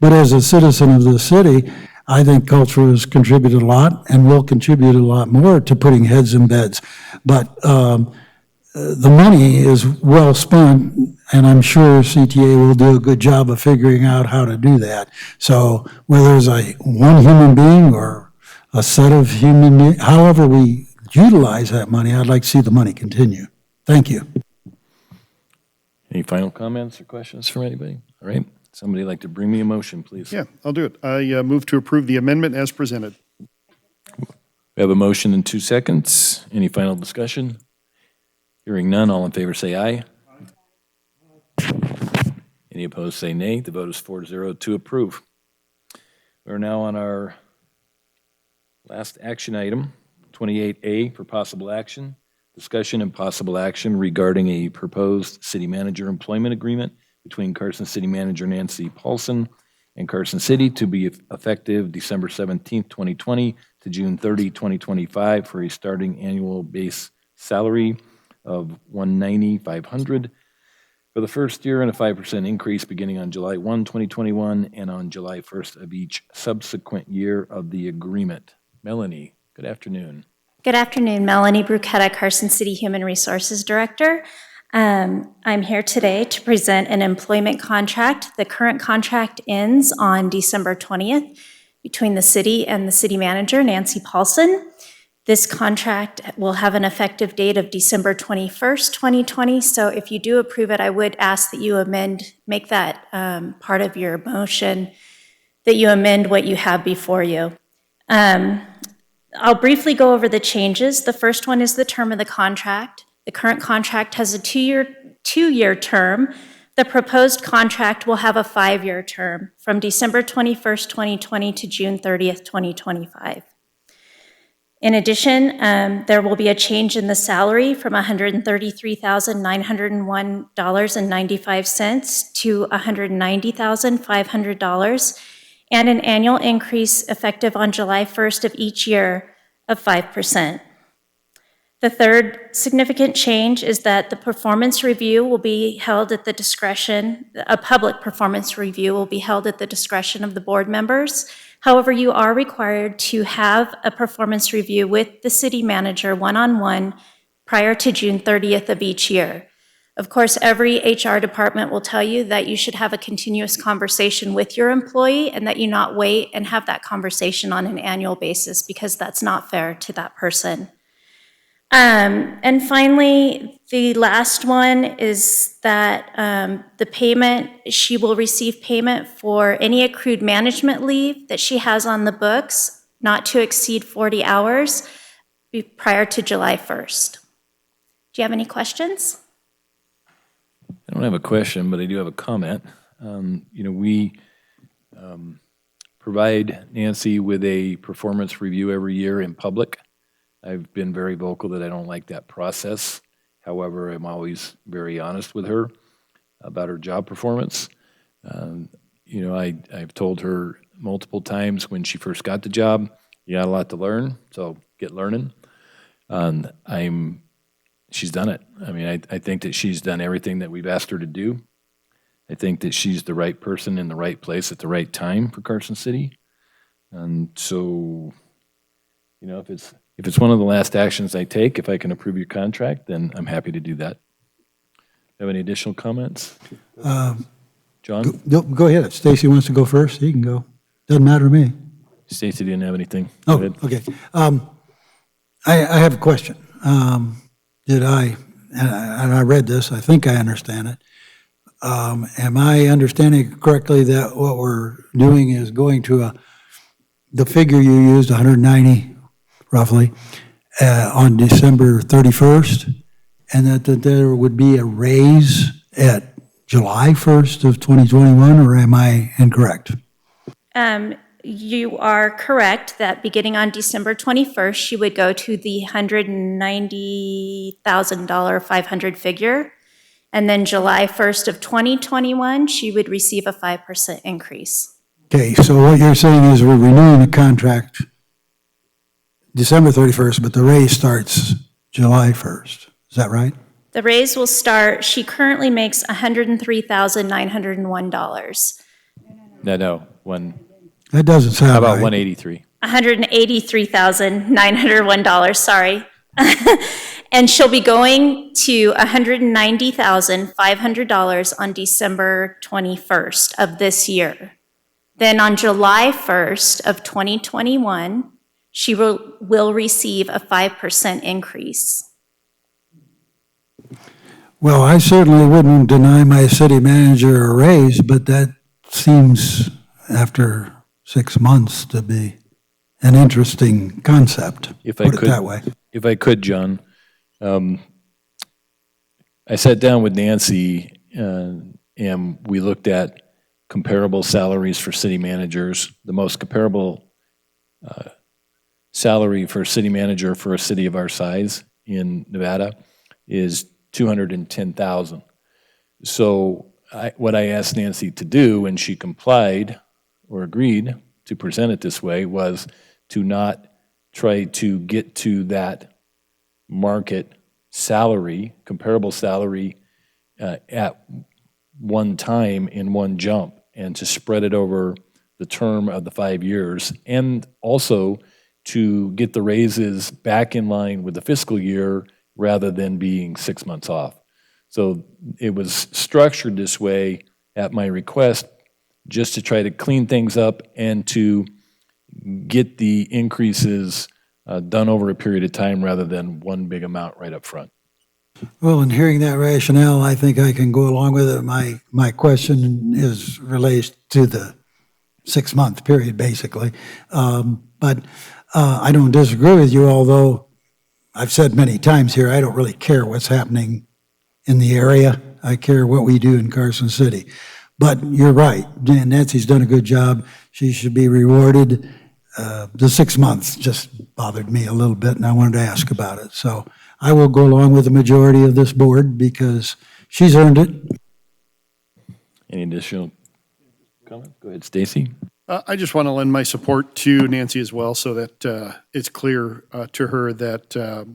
Speaker 4: But as a citizen of the city, I think culture has contributed a lot and will contribute a lot more to putting heads in beds. But the money is well spent, and I'm sure CTA will do a good job of figuring out how to do that. So whether it's one human being or a set of human beings, however we utilize that money, I'd like to see the money continue. Thank you.
Speaker 1: Any final comments or questions from anybody? All right, somebody like to bring me a motion, please?
Speaker 3: Yeah, I'll do it. I move to approve the amendment as presented.
Speaker 1: We have a motion in 2 seconds. Any final discussion? Hearing none, all in favor say aye. Any opposed say nay. The vote is 4-0 to approve. We're now on our last action item, 28A for possible action. Discussion and possible action regarding a proposed city manager employment agreement between Carson City Manager Nancy Paulson and Carson City to be effective December 17th, 2020 to June 30, 2025 for a starting annual base salary of $190,500 for the first year and a 5% increase beginning on July 1, 2021 and on July 1st of each subsequent year of the agreement. Melanie, good afternoon.
Speaker 13: Good afternoon, Melanie Bruchetta, Carson City Human Resources Director. I'm here today to present an employment contract. The current contract ends on December 20th between the city and the city manager, Nancy Paulson. This contract will have an effective date of December 21st, 2020. So if you do approve it, I would ask that you make that part of your motion, that you amend what you have before you. I'll briefly go over the changes. The first one is the term of the contract. The current contract has a two-year term. The proposed contract will have a 5-year term from December 21st, 2020 to June 30th, 2025. In addition, there will be a change in the salary from $133,901.95 to $190,500, and an annual increase effective on July 1st of each year of 5%. The third significant change is that the performance review will be held at the discretion, a public performance review will be held at the discretion of the board members. However, you are required to have a performance review with the city manager one-on-one prior to June 30th of each year. Of course, every HR department will tell you that you should have a continuous conversation with your employee and that you not wait and have that conversation on an annual basis, because that's not fair to that person. And finally, the last one is that the payment, she will receive payment for any accrued management leave that she has on the books, not to exceed 40 hours prior to July 1st. Do you have any questions?
Speaker 1: I don't have a question, but I do have a comment. We provide Nancy with a performance review every year in public. I've been very vocal that I don't like that process. However, I'm always very honest with her about her job performance. I've told her multiple times when she first got the job, you got a lot to learn, so get learning. She's done it. I mean, I think that she's done everything that we've asked her to do. I think that she's the right person in the right place at the right time for Carson City. And so, if it's one of the last actions I take, if I can approve your contract, then I'm happy to do that. Have any additional comments? John?
Speaker 4: Go ahead. If Stacy wants to go first, he can go. Doesn't matter to me.
Speaker 1: Stacy didn't have anything.
Speaker 4: Oh,
Speaker 1: Go ahead.
Speaker 4: okay. I have a question. And I read this, I think I understand it. Am I understanding correctly that what we're doing is going to the figure you used, 190 roughly, on December 31st, and that there would be a raise at July 1st of 2021, or am I incorrect?
Speaker 13: You are correct that beginning on December 21st, she would go to the $190,000 500 figure. And then July 1st of 2021, she would receive a 5% increase.
Speaker 4: Okay, so what you're saying is we're renewing the contract December 31st, but the raise starts July 1st. Is that right?
Speaker 13: The raise will start, she currently makes $103,901.
Speaker 1: No.
Speaker 4: That doesn't sound
Speaker 1: How about
Speaker 4: right.
Speaker 1: 183?
Speaker 13: $183,901, sorry. And she'll be going to $190,500 on December 21st of this year. Then on July 1st of 2021, she will receive a 5% increase.
Speaker 4: Well, I certainly wouldn't deny my city manager a raise, but that seems, after 6 months, to be an interesting concept. Put it that way.
Speaker 1: If I could, John, I sat down with Nancy and we looked at comparable salaries for city managers. The most comparable salary for a city manager for a city of our size in Nevada is $210,000. So what I asked Nancy to do, and she complied or agreed to present it this way, was to not try to get to that market salary, comparable salary at one time in one jump, and to spread it over the term of the 5 years, and also to get the raises back in line with the fiscal year rather than being 6 months off. So it was structured this way at my request, just to try to clean things up and to get the increases done over a period of time rather than one big amount right up front.
Speaker 4: Well, in hearing that rationale, I think I can go along with it. My question is relates to the 6-month period, basically. But I don't disagree with you, although I've said many times here, I don't really care what's happening in the area. I care what we do in Carson City. But you're right, Nancy's done a good job. She should be rewarded. The 6 months just bothered me a little bit, and I wanted to ask about it. So I will go along with the majority of this board because she's earned it.
Speaker 1: Any additional comments? Go ahead, Stacy.
Speaker 3: I just want to lend my support to Nancy as well so that it's clear to her that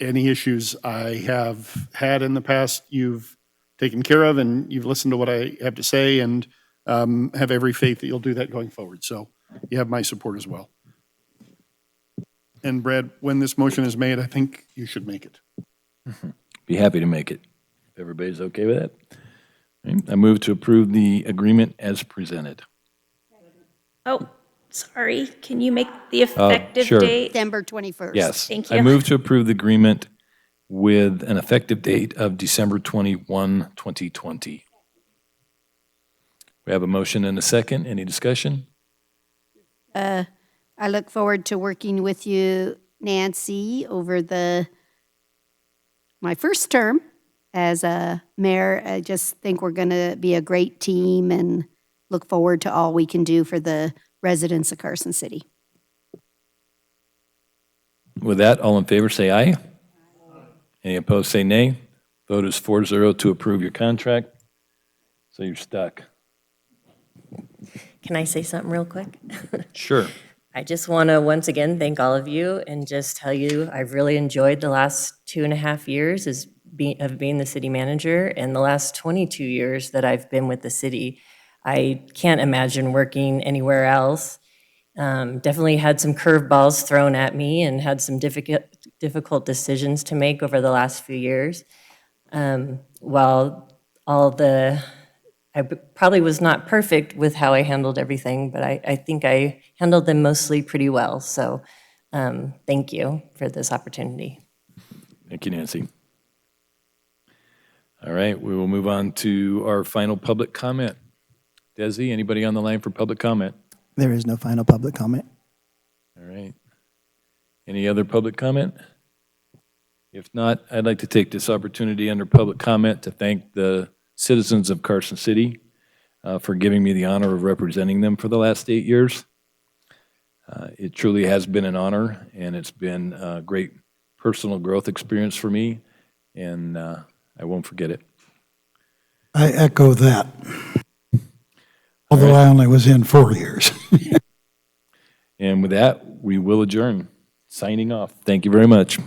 Speaker 3: any issues I have had in the past, you've taken care of and you've listened to what I have to say and have every faith that you'll do that going forward. So you have my support as well. And Brad, when this motion is made, I think you should make it.
Speaker 1: Be happy to make it, if everybody's okay with that. All right, I move to approve the agreement as presented.
Speaker 13: Oh, sorry, can you make the effective
Speaker 1: sure.
Speaker 13: date?
Speaker 8: December 21st.
Speaker 1: Yes.
Speaker 13: Thank
Speaker 1: I
Speaker 13: you.
Speaker 1: move to approve the agreement with an effective date of December 21, 2020. We have a motion and a second. Any discussion?
Speaker 8: I look forward to working with you, Nancy, over my first term as a mayor. I just think we're going to be a great team and look forward to all we can do for the residents of Carson City.
Speaker 1: With that, all in favor say aye. Any opposed say nay. Vote is 4-0 to approve your contract. So you're stuck.
Speaker 14: Can I say something real quick?
Speaker 1: Sure.
Speaker 14: I just want to once again thank all of you and just tell you I've really enjoyed the last 2.5 years of being the city manager, and the last 22 years that I've been with the city. I can't imagine working anywhere else. Definitely had some curveballs thrown at me and had some difficult decisions to make over the last few years. I probably was not perfect with how I handled everything, but I think I handled them mostly pretty well. So thank you for this opportunity.
Speaker 1: Thank you, Nancy. All right, we will move on to our final public comment. Desi, anybody on the line for public comment?
Speaker 15: There is no final public comment.
Speaker 1: All right. Any other public comment? If not, I'd like to take this opportunity under public comment to thank the citizens of Carson City for giving me the honor of representing them for the last 8 years. It truly has been an honor, and it's been a great personal growth experience for me, and I won't forget it.
Speaker 4: I echo that. Although I only was in 4 years.
Speaker 1: And with that, we will adjourn. Signing off. Thank you very much.